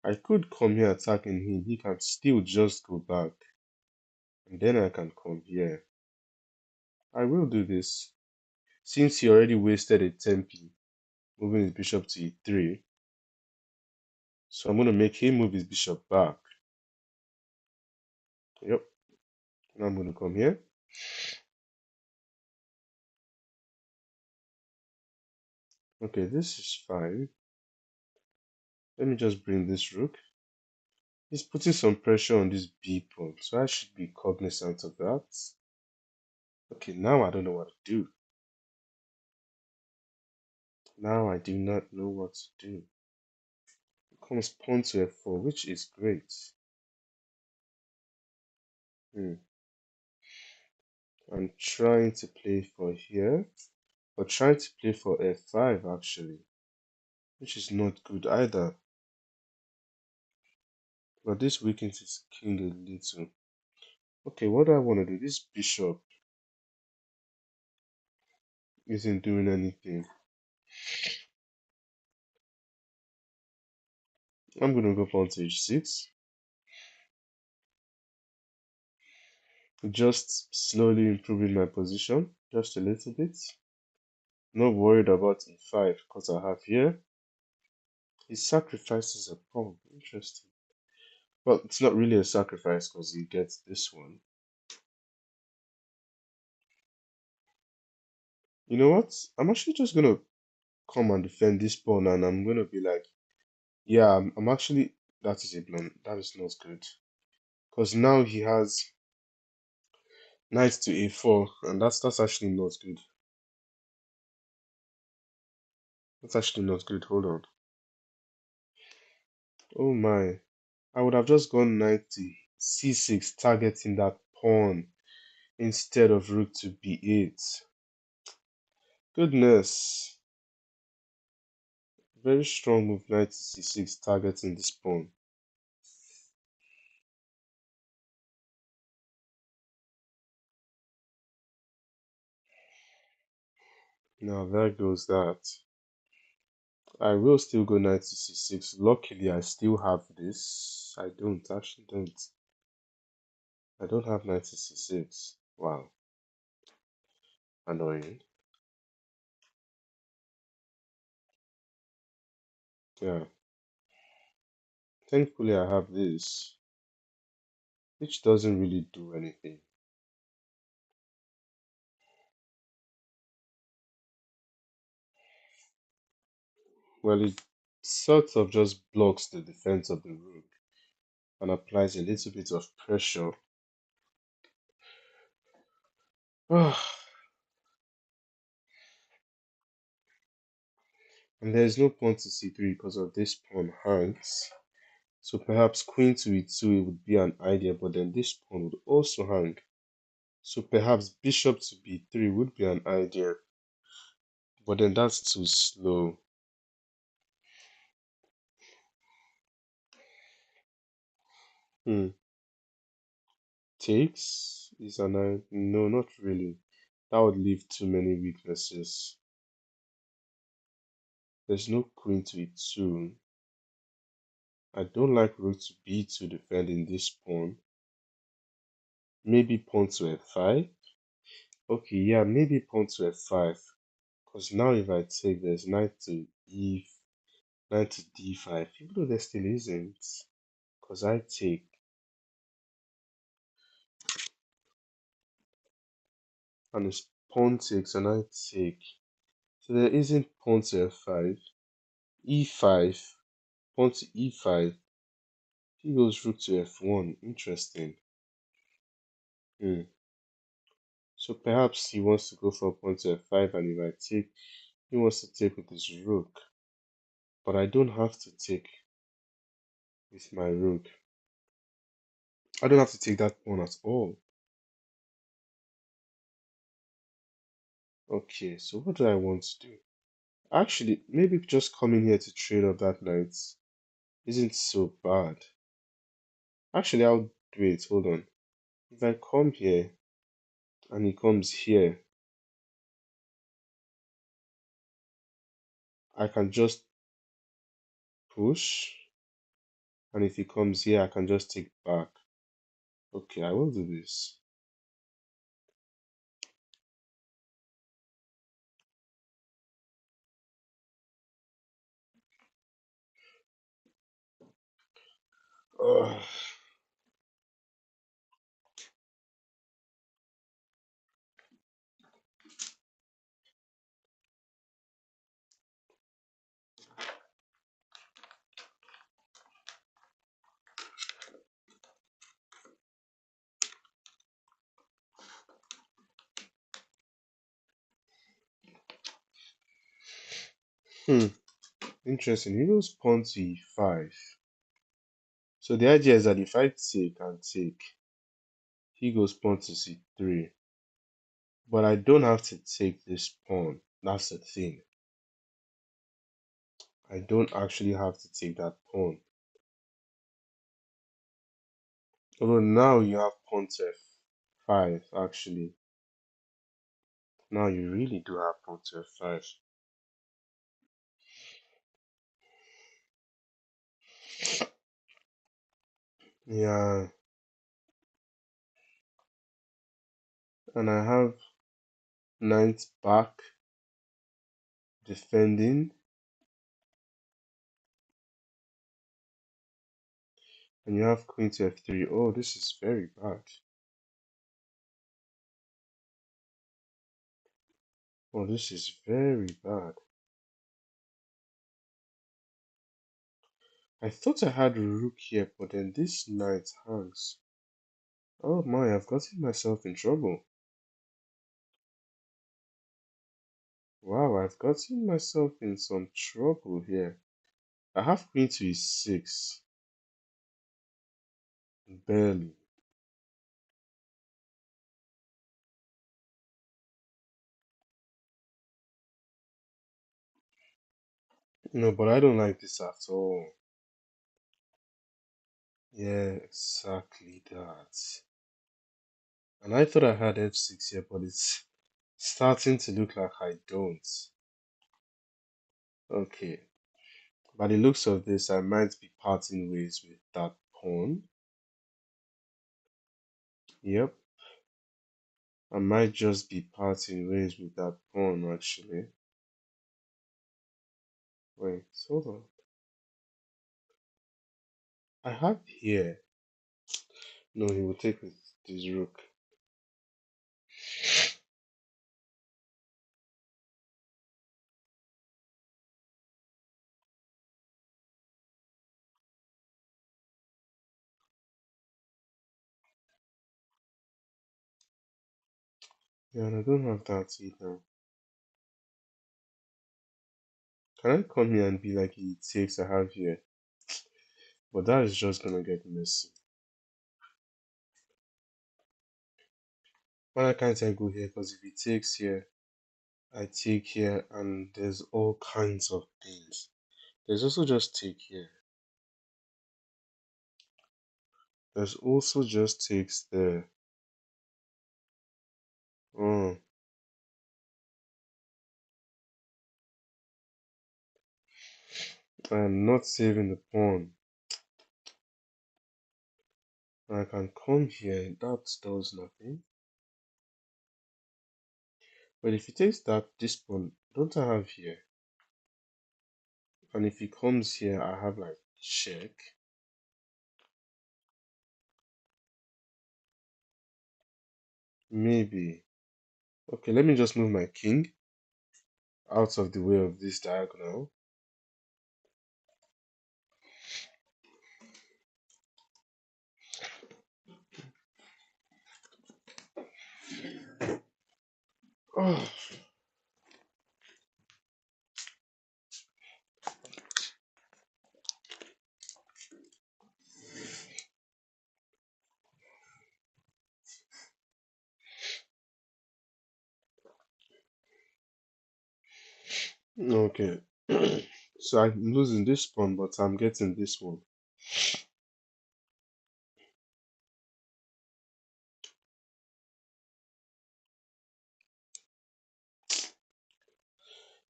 I could come here attacking him. He can still just go back. And then I can come here. I will do this. Since he already wasted a tempi moving his bishop to e3. So I'm going to make him move his bishop back. Yep. Now I'm going to come here. Okay, this is fine. Let me just bring this rook. He's putting some pressure on this b pawn, so I should be cognizant of that. Okay, now I don't know what to do. Now I do not know what to do. Comes pawn to f4, which is great. Hmm. I'm trying to play for here, but trying to play for f5 actually, which is not good either. But this weakens his king a little. Okay, what do I want to do? This bishop isn't doing anything. I'm going to go pawn to h6. Just slowly improving my position, just a little bit. Not worried about e5 because I have here. He sacrifices a pawn. Interesting. Well, it's not really a sacrifice because he gets this one. You know what? I'm actually just going to come and defend this pawn and I'm going to be like, yeah, I'm actually, that is a blunt. That is not good. Because now he has knight to a4 and that's actually not good. That's actually not good. Hold on. Oh my. I would have just gone knight to c6 targeting that pawn instead of rook to b8. Goodness. Very strong move, knight to c6 targeting this pawn. Now there goes that. I will still go knight to c6. Luckily, I still have this. I don't, actually don't. I don't have knight to c6. Wow. Annoying. Yeah. Thankfully, I have this, which doesn't really do anything. Well, it sort of just blocks the defense of the rook and applies a little bit of pressure. And there is no pawn to c3 because of this pawn hangs. So perhaps queen to e2 would be an idea, but then this pawn would also hang. So perhaps bishop to b3 would be an idea, but then that's too slow. Hmm. Takes is an idea. No, not really. That would leave too many weaknesses. There's no queen to e2. I don't like rook to b2 defending this pawn. Maybe pawn to f5. Okay, yeah, maybe pawn to f5. Because now if I take this knight to knight to d5, even though there still isn't. Because I take, and it's pawn takes, and I take. So there isn't pawn to f5. e5, pawn to e5. He goes rook to f1. Interesting. Hmm. So perhaps he wants to go for pawn to f5, and if I take, he wants to take with his rook. But I don't have to take with my rook. I don't have to take that pawn at all. Okay, so what do I want to do? Actually, maybe just coming here to trade up that knight isn't so bad. Actually, I'll wait, hold on. If I come here and he comes here, I can just push. And if he comes here, I can just take back. Okay, I will do this. Ugh. Hmm. Interesting. He goes pawn to e5. So the idea is that if I take and take, he goes pawn to c3. But I don't have to take this pawn. That's the thing. I don't actually have to take that pawn. Although now you have pawn to f5, actually. Now you really do have pawn to f5. Yeah, and I have knight back defending, and you have queen to f3. Oh, this is very bad. Oh, this is very bad. I thought I had a rook here, but then this knight hangs. Oh my, I've gotten myself in trouble. Wow, I've gotten myself in some trouble here. I have queen to e6. Barely. No, but I don't like this at all. Yeah, exactly that. And I thought I had f6 here, but it's starting to look like I don't. Okay. By the looks of this, I might be parting ways with that pawn. Yep. I might just be parting ways with that pawn, actually. Wait, hold on. I have here. No, he will take with this rook. Yeah, and I don't have that either. Can I come here and be like he takes I have here? But that is just gonna get messy. Why can't I go here? Because if he takes here, I take here, and there's all kinds of things. There's also just take here. There's also just takes there. Oh, I'm not saving the pawn. I can come here, that does nothing. But if he takes that, this pawn, don't I have here? And if he comes here, I have like check. Maybe. Okay, let me just move my king out of the way of this diagonal. Oh, okay. So I'm losing this pawn, but I'm getting this one.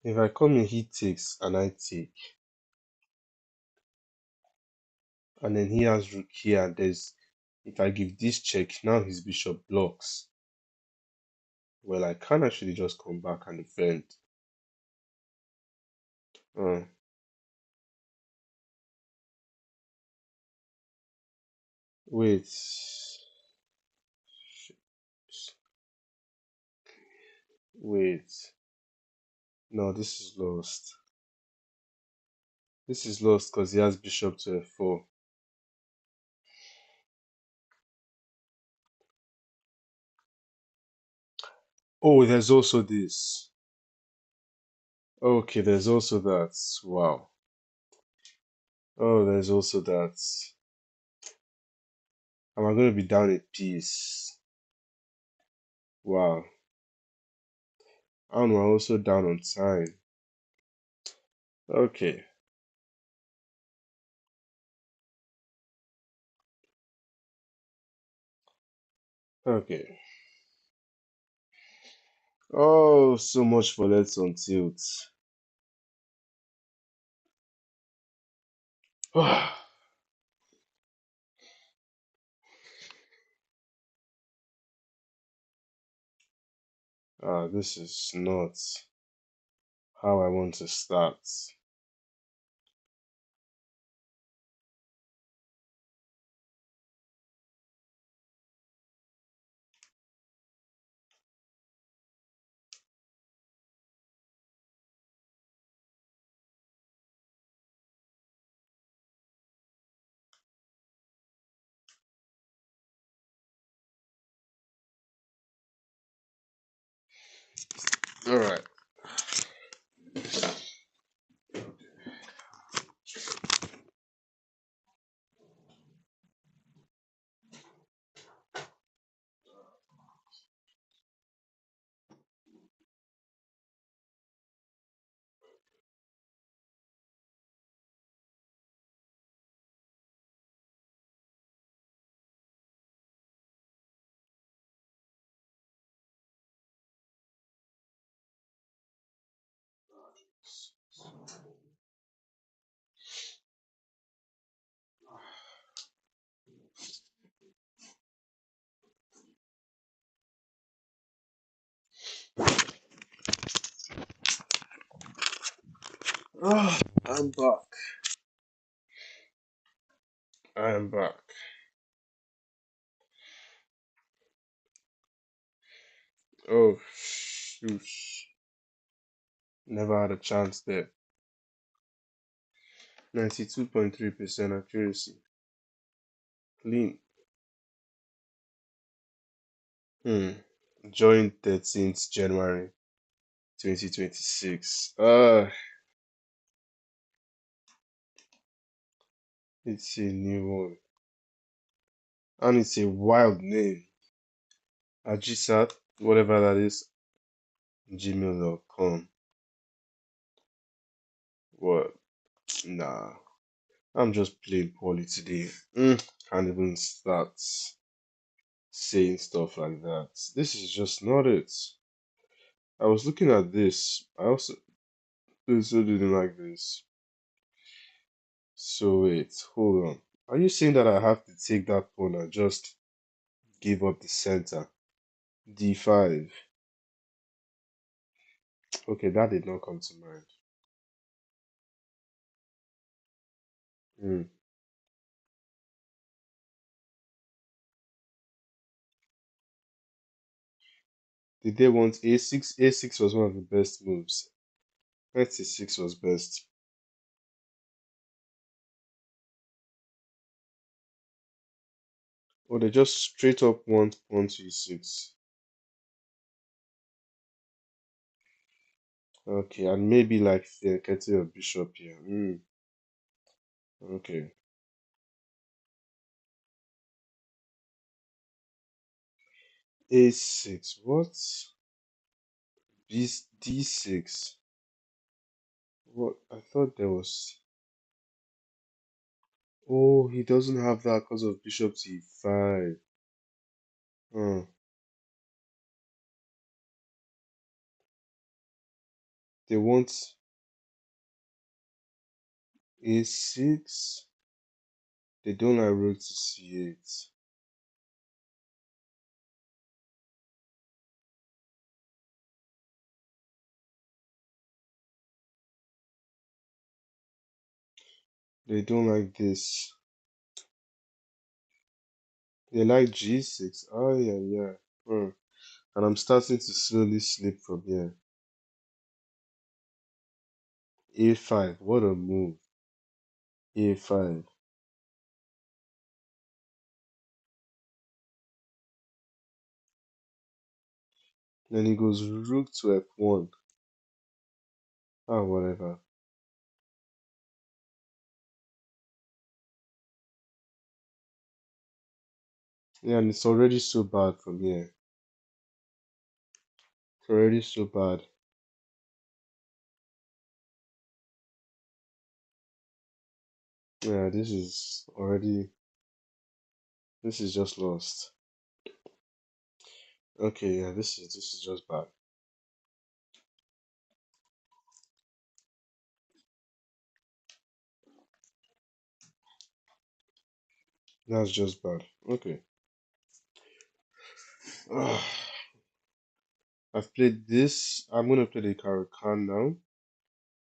If I come in, he takes and I take. And then he has rook here, and there's, if I give this check, now his bishop blocks. Well, I can actually just come back and defend. Uh, wait. Wait. No, this is lost. This is lost because he has bishop to f4. Oh, there's also this. Okay, there's also that. Wow. Oh, there's also that. Am I going to be down a piece? Wow. And we're also down on time. Okay. Okay. Oh, so much for Let's Untilt. This is not how I want to start. All right. Oh, I'm back. I am back. Oh, shoot. Never had a chance there. 92.3% accuracy. Clean. Hmm. Joined 13th January 2026. It's a new one. And it's a wild name. Ajisat, whatever that is, gmail.com. What? Nah. I'm just playing poorly today. Can't even start saying stuff like that. This is just not it. I was looking at this. I also didn't like this. So wait, hold on. Are you saying that I have to take that pawn and just give up the center? D5. Okay, that did not come to mind. Hmm. Did they want A6? A6 was one of the best moves. Knight C6 was best. Or they just straight up want pawn to E6. Okay, and maybe like getting a bishop here. Okay. A6. What? D6. What? I thought there was. Oh, he doesn't have that because of bishop to E5. Huh. They want A6. They don't like rook to C8. They don't like this. They like G6. Oh, yeah, yeah. Hmm. And I'm starting to slowly slip from here. A5. What a move. A5. Then he goes rook to F1. Ah, whatever. Yeah, and it's already so bad from here. It's already so bad. Yeah, this is just lost. Okay, yeah, this is just bad. That's just bad. Okay. Ah, I've played this. I'm gonna play the Caracan now.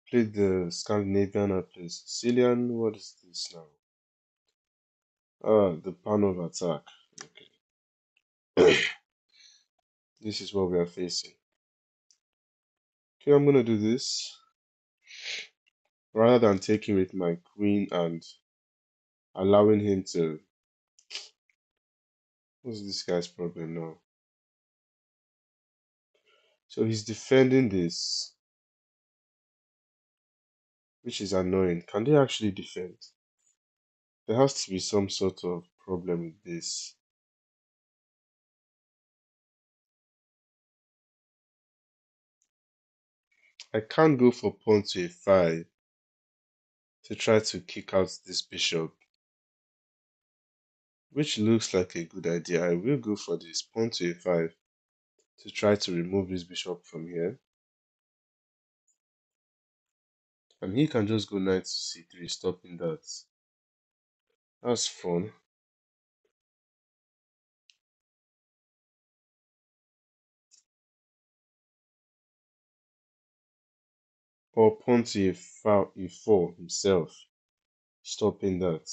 Played the Scandinavian. I played Sicilian. What is this now? Ah, the pan of attack. Okay. This is what we are facing. Okay, I'm gonna do this rather than taking with my queen and allowing him to. What's this guy's problem now? So he's defending this, which is annoying. Can they actually defend? There has to be some sort of problem with this. I can't go for pawn to a5 to try to kick out this bishop, which looks like a good idea. I will go for this pawn to a5 to try to remove this bishop from here. And he can just go knight to c3, stopping that. That's fun. Or pawn to e4 himself, stopping that.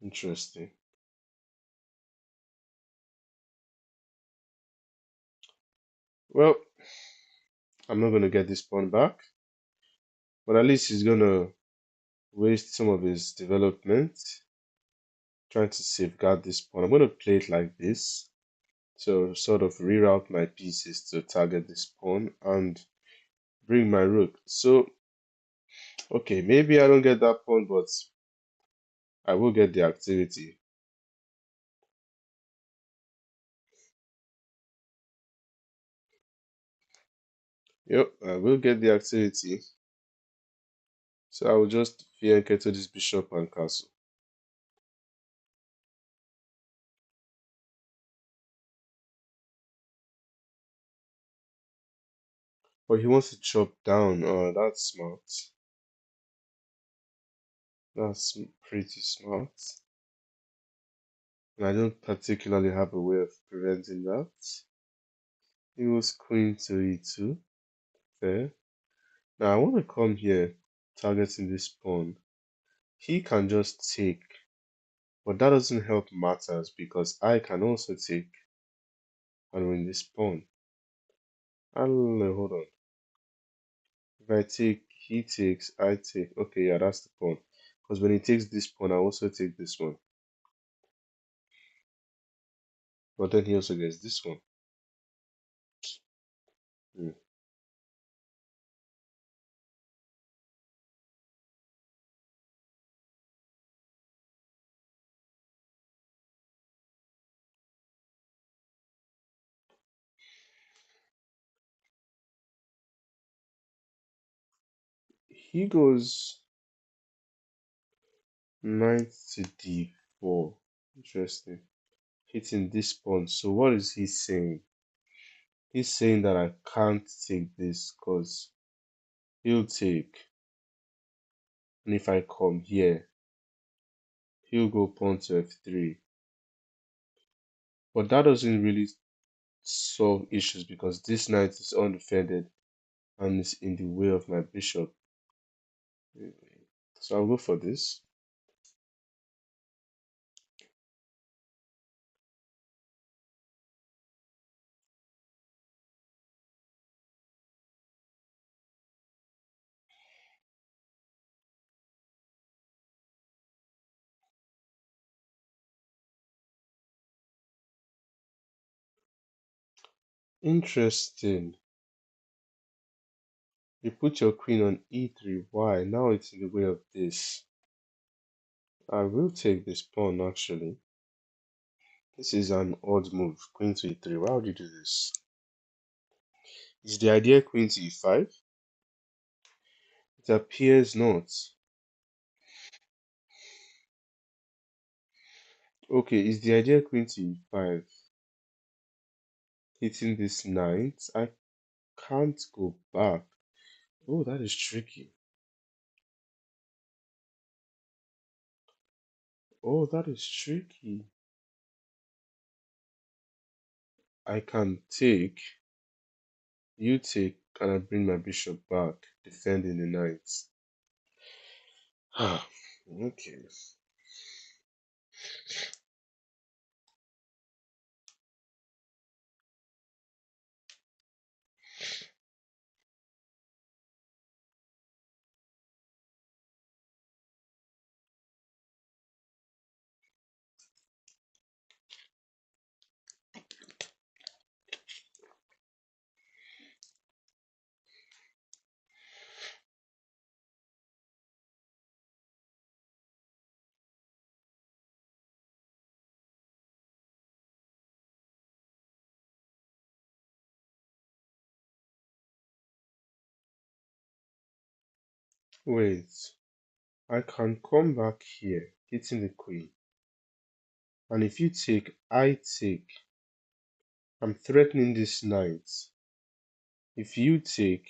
Interesting. Well, I'm not going to get this pawn back, but at least he's going to waste some of his development trying to safeguard this pawn. I'm going to play it like this. So sort of reroute my pieces to target this pawn and bring my rook. So, okay, maybe I don't get that pawn, but I will get the activity. Yep, I will get the activity. So I will just fianchetto to this bishop and castle. But he wants to chop down. Oh, that's smart. That's pretty smart. And I don't particularly have a way of preventing that. He was queen to e2. Fair. Now I want to come here, targeting this pawn. He can just take, but that doesn't help matters because I can also take and win this pawn. And hold on. If I take, he takes, I take. Okay, yeah, that's the pawn. Because when he takes this pawn, I also take this one. But then he also gets this one. Hmm. He goes knight to d4. Interesting. Hitting this pawn. So what is he saying? He's saying that I can't take this because he'll take. And if I come here, he'll go pawn to f3. But that doesn't really solve issues because this knight is undefended and is in the way of my bishop. So I'll go for this. Interesting. You put your queen on e3. Why? Now it's in the way of this. I will take this pawn actually. This is an odd move. Queen to e3. Why would you do this? Is the idea queen to e5? It appears not. Okay, is the idea queen to e5? Hitting this knight? I can't go back. Oh, that is tricky. Oh, that is tricky. I can take. You take. Can I bring my bishop back? Defending the knight. Ah, okay. Wait. I can come back here, hitting the queen. And if you take, I take. I'm threatening this knight. If you take,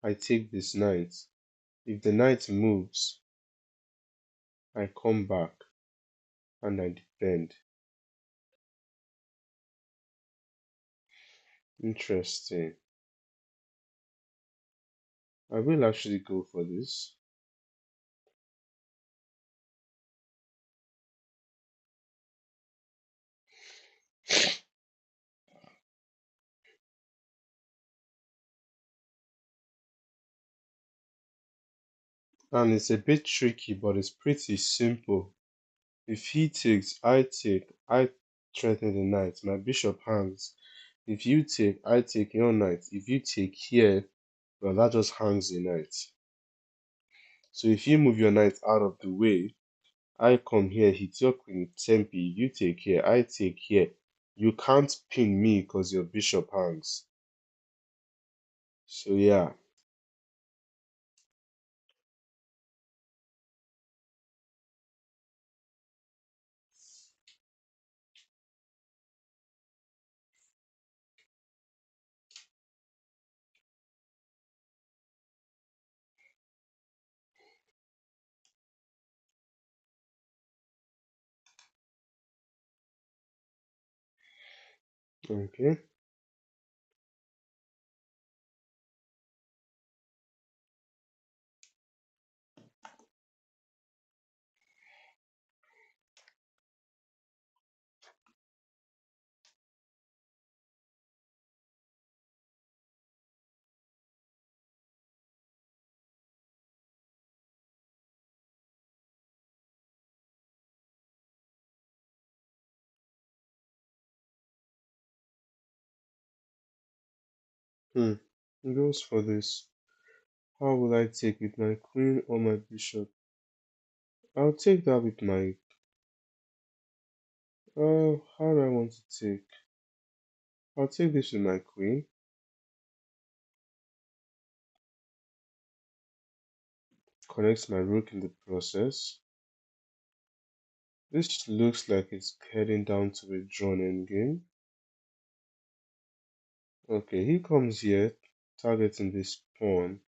I take this knight. If the knight moves, I come back and I defend. Interesting. I will actually go for this. And it's a bit tricky, but it's pretty simple. If he takes, I take, I threaten the knight. My bishop hangs. If you take, I take your knight. If you take here, well, that just hangs the knight. So if you move your knight out of the way, I come here, hit your queen with tempi, you take here, I take here. You can't pin me because your bishop hangs. So yeah. Okay. Hmm. Goes for this. How will I take with my queen or my bishop? I'll take that with my how do I want to take? I'll take this with my queen. Connects my rook in the process. This looks like it's heading down to a drawn endgame. Okay, he comes here, targeting this pawn.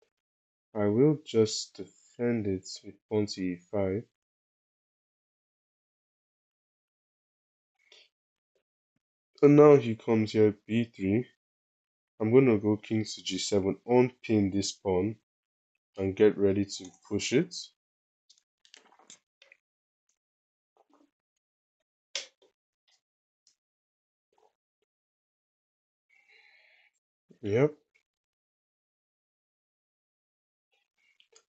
I will just defend it with pawn to e5. And now he comes here b3. I'm going to go king to g7, unpin this pawn, and get ready to push it. Yep.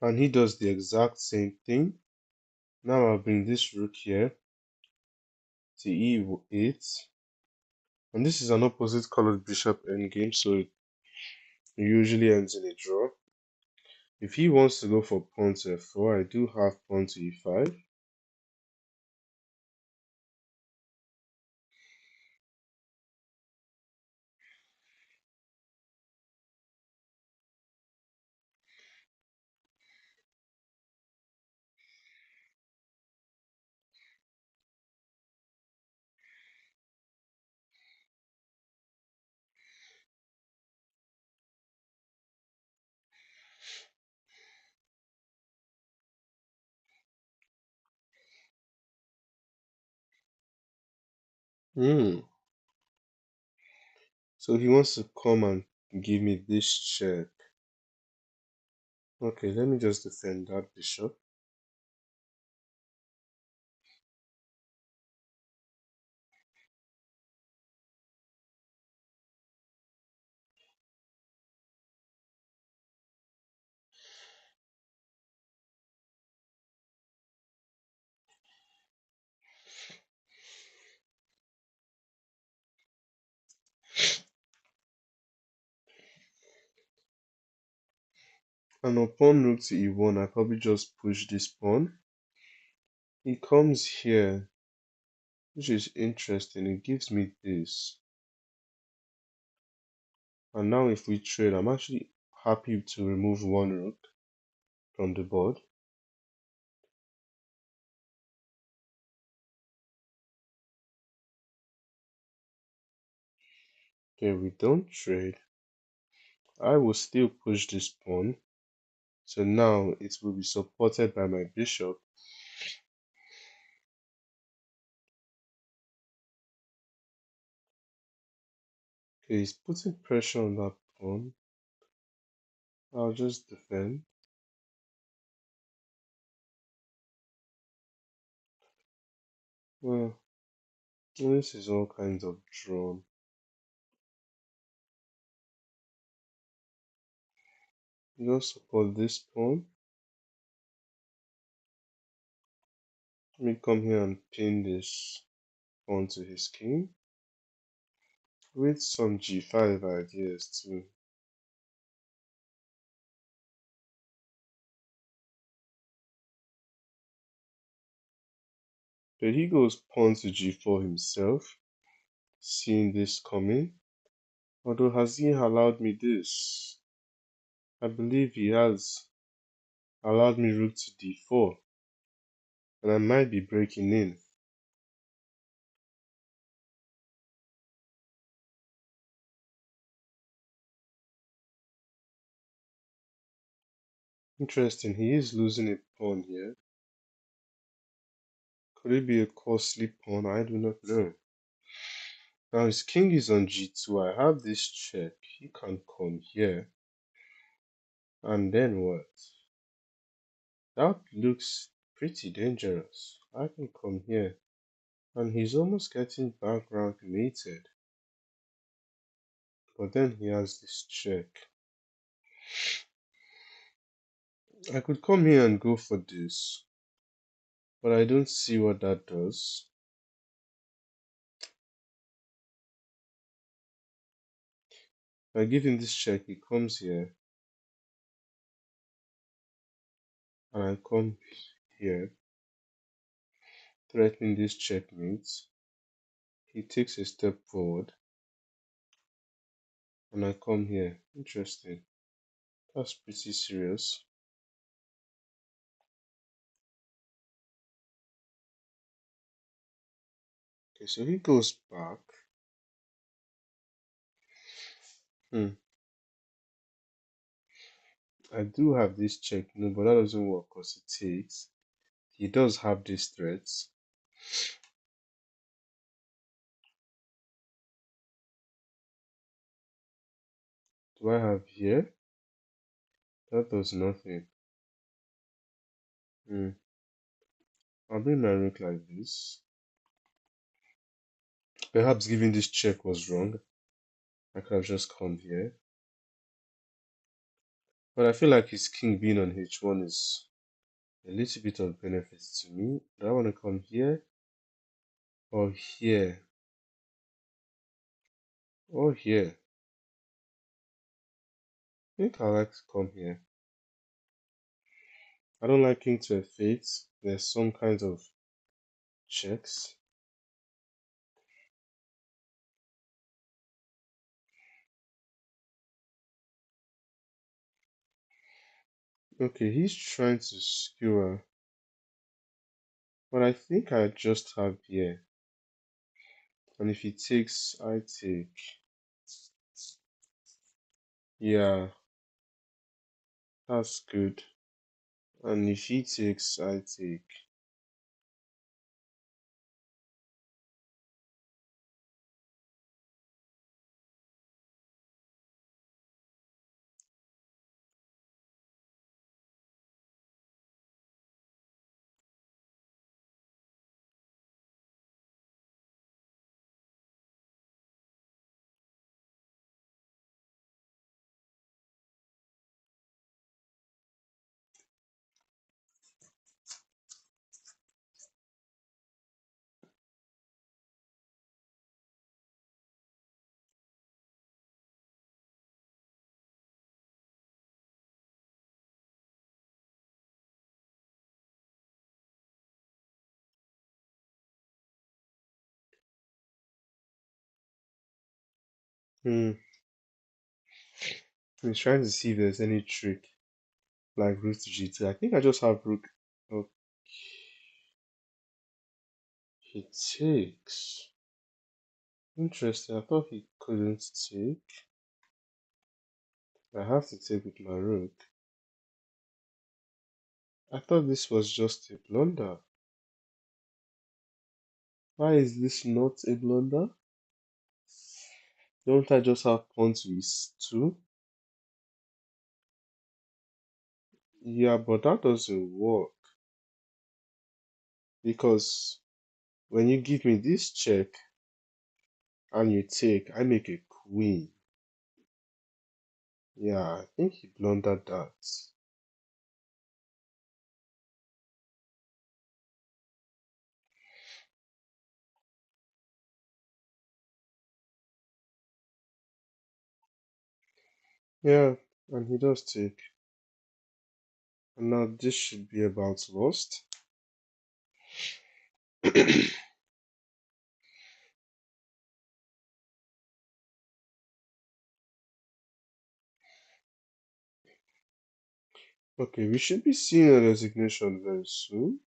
And he does the exact same thing. Now I'll bring this rook here to e8. And this is an opposite colored bishop endgame, so it usually ends in a draw. If he wants to go for pawn to f4, I do have pawn to e5. Hmm. So he wants to come and give me this check. Okay, let me just defend that bishop. And upon rook to e1, I probably just push this pawn. He comes here, which is interesting. It gives me this. And now if we trade, I'm actually happy to remove one rook from the board. Okay, we don't trade. I will still push this pawn. So now it will be supported by my bishop. Okay, he's putting pressure on that pawn. I'll just defend. Well, this is all kinds of drawn. Just support this pawn. Let me come here and pin this pawn to his king. With some g5 ideas too. But he goes pawn to g4 himself, seeing this coming. Although has he allowed me this? I believe he has allowed me rook to d4. And I might be breaking in. Interesting, he is losing a pawn here. Could it be a costly pawn? I do not know. Now his king is on g2. I have this check. He can come here. And then what? That looks pretty dangerous. I can come here. And he's almost getting background mated. But then he has this check. I could come here and go for this. But I don't see what that does. If I give him this check, he comes here. And I come here, threatening this checkmate. He takes a step forward. And I come here. Interesting. That's pretty serious. Okay, so he goes back. Hmm. I do have this check, no, but that doesn't work because it takes. He does have these threats. Do I have here? That does nothing. Hmm. I'll bring my rook like this. Perhaps giving this check was wrong. I could have just come here. But I feel like his king being on h1 is a little bit of benefit to me. Do I want to come here? Or here? Or here? I think I like to come here. I don't like king to f8. There's some kinds of checks. Okay, he's trying to skewer, but I think I just have here. And if he takes, I take. Yeah, that's good. And if he takes, I take. Hmm. He's trying to see if there's any trick, like rook to g2. I think I just have rook. Oh, he takes. Interesting. I thought he couldn't take. I have to take with my rook. I thought this was just a blunder. Why is this not a blunder? Don't I just have pawn to e2? Yeah, but that doesn't work because when you give me this check and you take, I make a queen. Yeah, I think he blundered that. Yeah, and he does take. And now this should be about lost. Okay, we should be seeing a resignation very soon.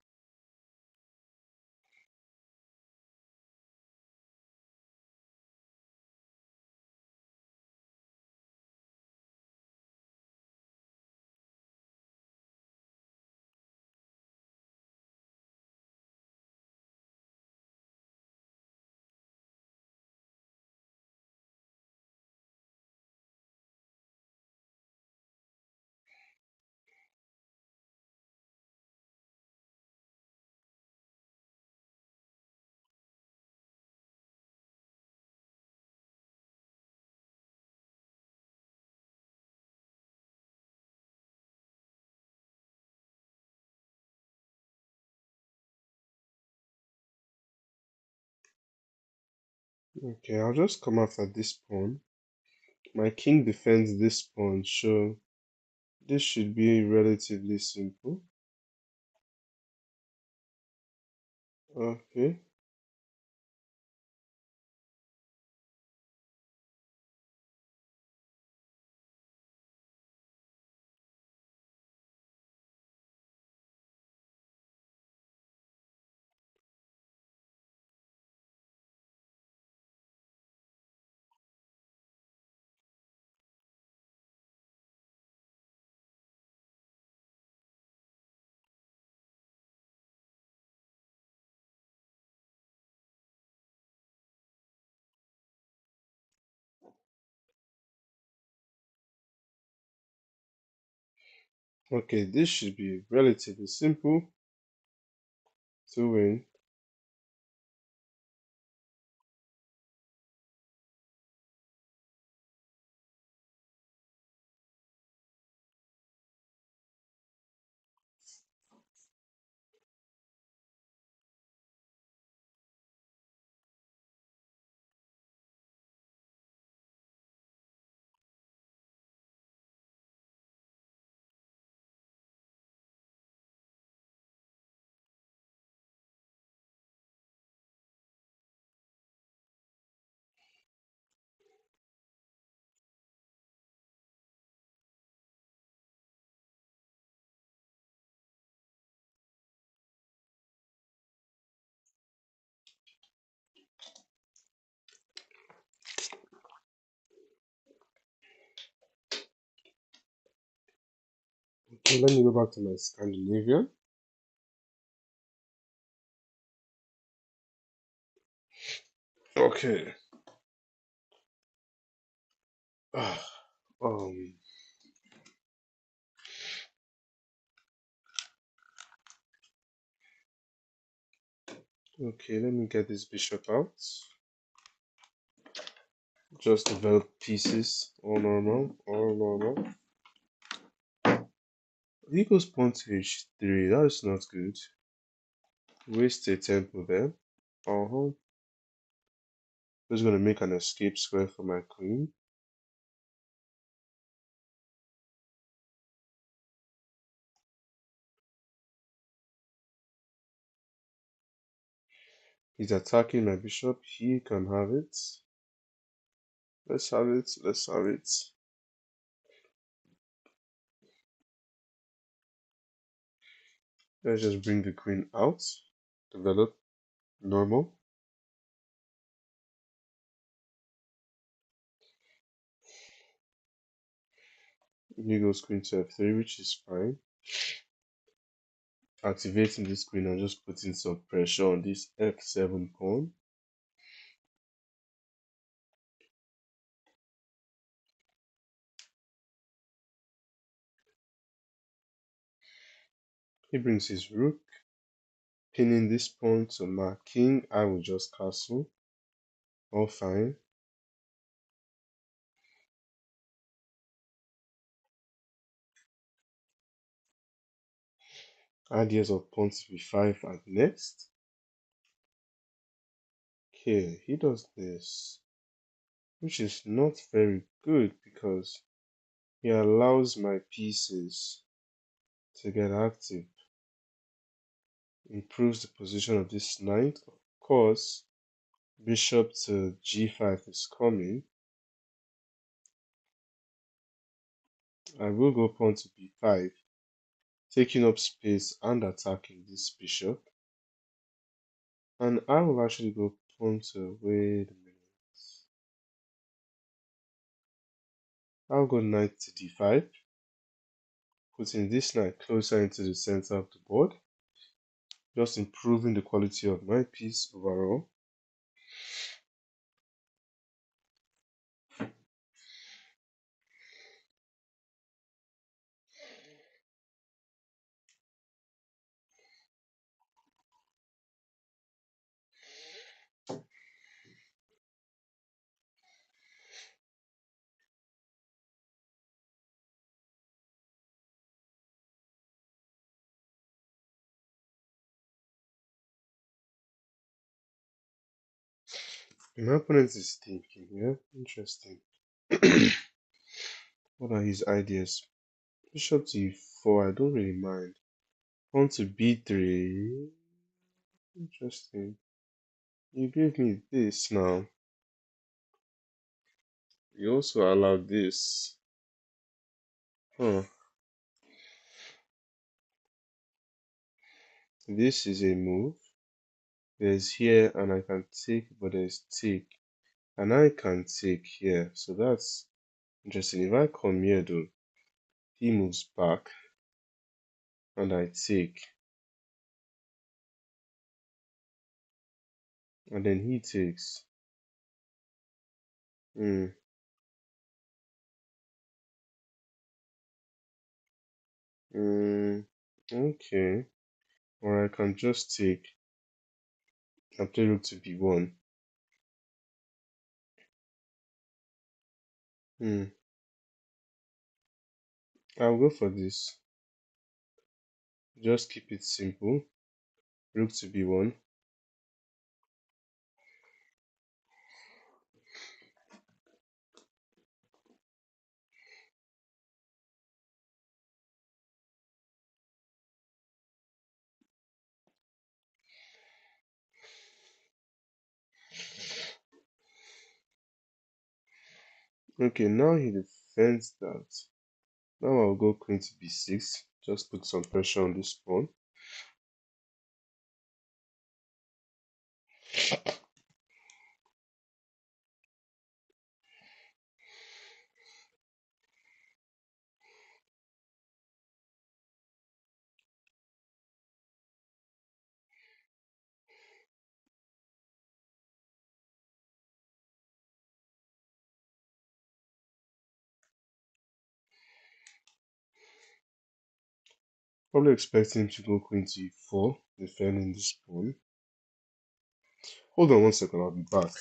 Okay, I'll just come after this pawn. My king defends this pawn, so this should be relatively simple. Okay. Okay, this should be relatively simple to win. Okay, let me go back to my Scandinavian. Okay. um. Okay, let me get this bishop out. Just develop pieces. All normal. All normal. He goes pawn to h3. That is not good. Waste a tempo there. Just gonna make an escape square for my queen. He's attacking my bishop. He can have it. Let's have it. Let's have it. Let's just bring the queen out. Develop. Normal. He goes queen to f3, which is fine. Activating this queen and just putting some pressure on this f7 pawn. He brings his rook. Pinning this pawn to my king, I will just castle. All fine. Ideas of pawn to b5 at next. Okay, he does this, which is not very good because he allows my pieces to get active. Improves the position of this knight. Of course, bishop to g5 is coming. I will go pawn to b5, taking up space and attacking this bishop. And I will actually go pawn to, wait a minute. I'll go knight to d5, putting this knight closer into the center of the board, just improving the quality of my piece overall. My opponent is thinking, yeah, interesting. What are his ideas? Bishop to e4, I don't really mind. Pawn to b3, interesting. You gave me this now. You also allowed this. Huh. This is a move. There's here and I can take, but there's take. And I can take here. So that's interesting. If I come here though, he moves back and I take. And then he takes. Hmm. Okay. Or I can just take and play rook to b1. I'll go for this. Just keep it simple. Rook to b1. Okay, now he defends that. Now I'll go queen to b6. Just put some pressure on this pawn. Probably expecting him to go queen to e4, defending this pawn. Hold on 1 second, I'll be back.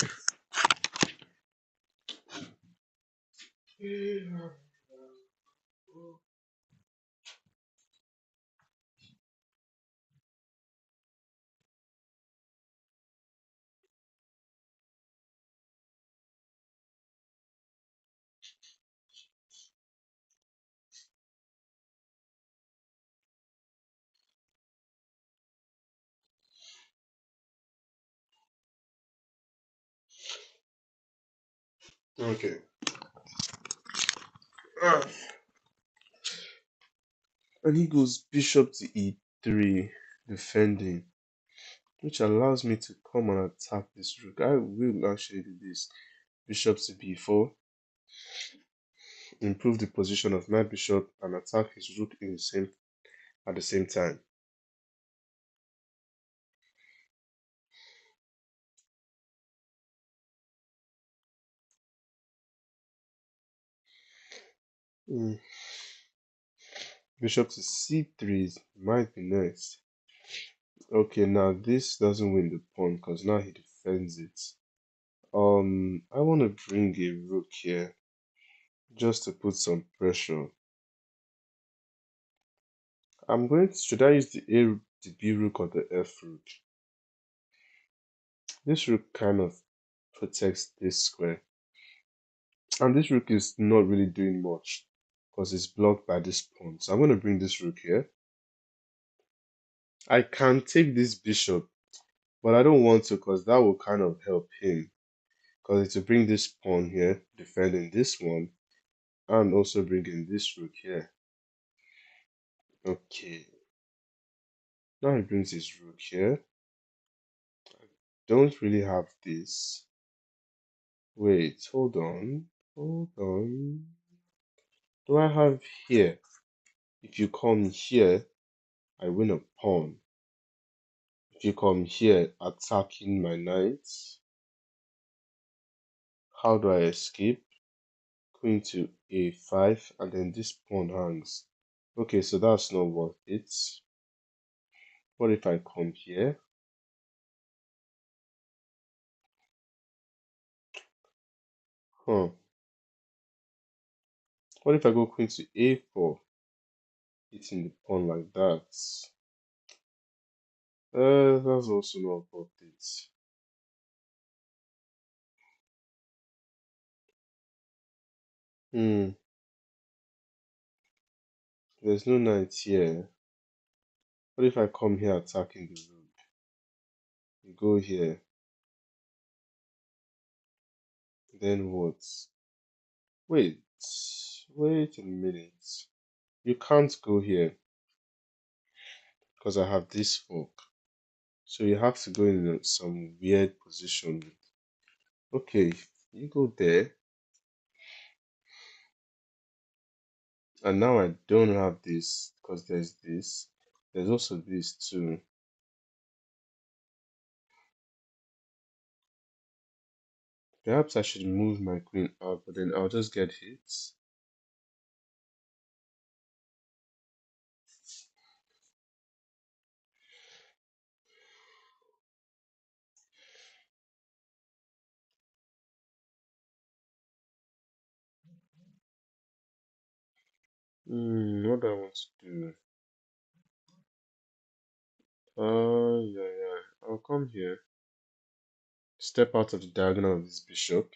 Okay. Ah. And he goes bishop to e3, defending, which allows me to come and attack this rook. I will actually do this. Bishop to b4, improve the position of my bishop and attack his rook in the same at the same time. Mm. Bishop to c3 might be next. Okay, now this doesn't win the pawn because now he defends it. I want to bring a rook here just to put some pressure. Should I use the B rook or the F rook? This rook kind of protects this square. And this rook is not really doing much because it's blocked by this pawn. So I'm going to bring this rook here. I can take this bishop, but I don't want to because that will kind of help him. Because it's to bring this pawn here, defending this one, and also bringing this rook here. Okay. Now he brings his rook here. Don't really have this. Wait, hold on. Hold on. Do I have here? If you come here, I win a pawn. If you come here, attacking my knight, how do I escape? Queen to a5, and then this pawn hangs. Okay, so that's not worth it. What if I come here? Huh. What if I go queen to a4? Hitting the pawn like that. That's also not worth it. Hmm. There's no knight here. What if I come here attacking the rook? You go here. Then what? Wait. Wait a minute. You can't go here because I have this fork. So you have to go in some weird position. Okay, you go there. And now I don't have this because there's this. There's also this too. Perhaps I should move my queen out, but then I'll just get hit. What do I want to do? Yeah. I'll come here. Step out of the diagonal of this bishop.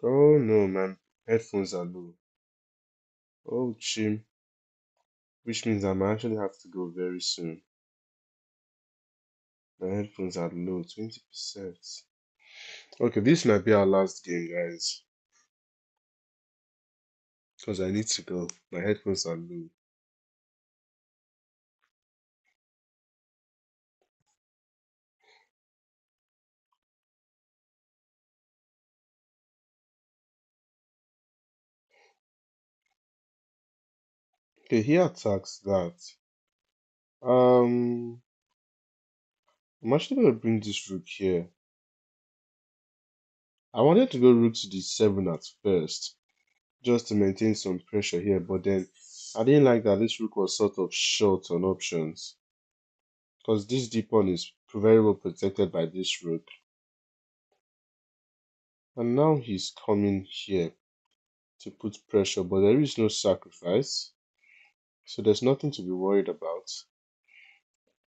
Oh no, man. Headphones are low. Oh, chim. Which means I might actually have to go very soon. My headphones are low, 20%. Okay, this might be our last game, guys. Because I need to go. My headphones are low. Okay, he attacks that. Um, I'm actually gonna bring this rook here. I wanted to go rook to d7 at first, just to maintain some pressure here, but then I didn't like that this rook was sort of short on options, because this d pawn is very well protected by this rook. And now he's coming here to put pressure, but there is no sacrifice, so there's nothing to be worried about.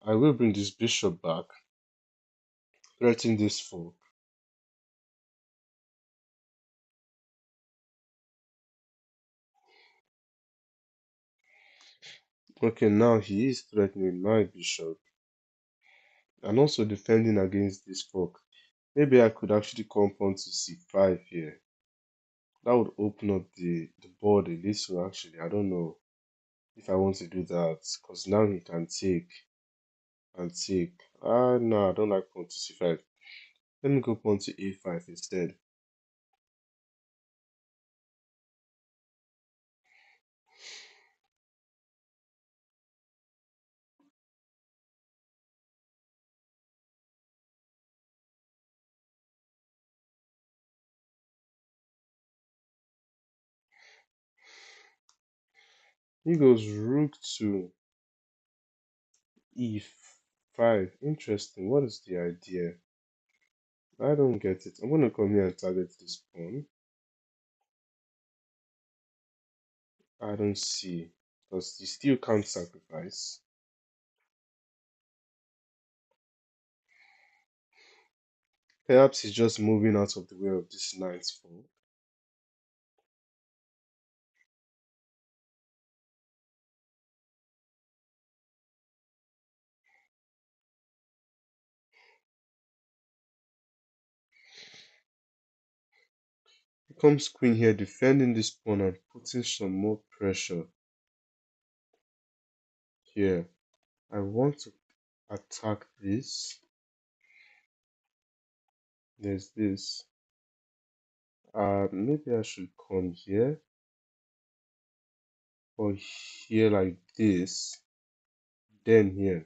I will bring this bishop back, threaten this fork. Okay, now he is threatening my bishop and also defending against this fork. Maybe I could actually come pawn to c5 here. That would open up the board a little actually. I don't know if I want to do that, because now he can take and take. No, I don't like pawn to c5. Let me go pawn to a5 instead. He goes rook to e5. Interesting. What is the idea? I don't get it. I'm gonna come here and target this pawn. I don't see, because he still can't sacrifice. Perhaps he's just moving out of the way of this knight's fall. He comes queen here, defending this pawn and putting some more pressure here. I want to attack this. There's this. Maybe I should come here or here like this, then here.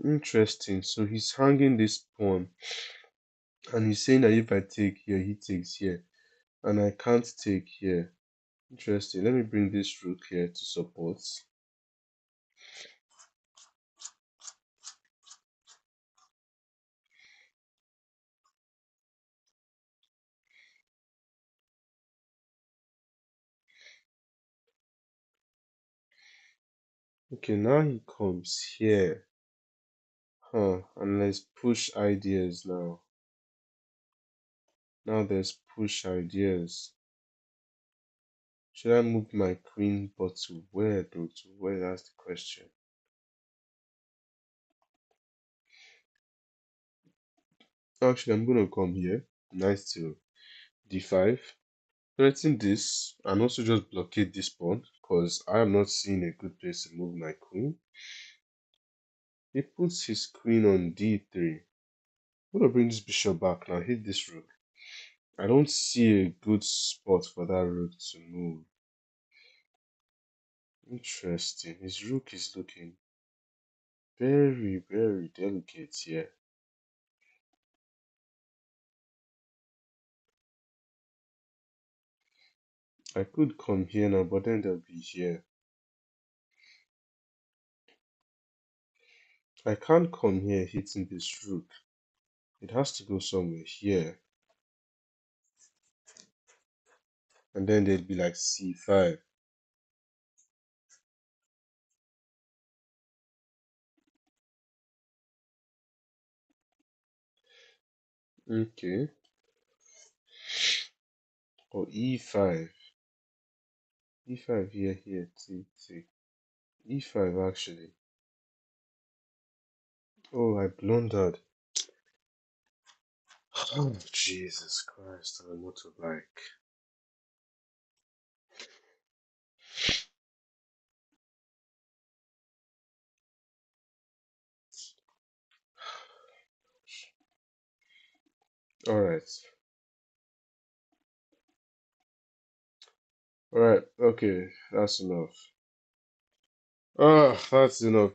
Interesting. So he's hanging this pawn and he's saying that if I take here, he takes here, and I can't take here. Interesting. Let me bring this rook here to support. Okay, now he comes here. And let's push ideas now. Now there's push ideas. Should I move my queen, but to where though? To where? That's the question. Actually, I'm gonna come here. Nice to d5. Threaten this and also just blockade this pawn, because I am not seeing a good place to move my queen. He puts his queen on d3. I'm gonna bring this bishop back now. Hit this rook. I don't see a good spot for that rook to move. Interesting. His rook is looking very, very delicate here. I could come here now, but then they'll be here. I can't come here hitting this rook. It has to go somewhere here. And then they'd be like c5. Okay. Or e5. e5 here, here, take, take. E5 actually. Oh, I blundered. Oh, Jesus Christ, on a motorbike. Alright. Alright, okay, that's enough. Ah, that's enough.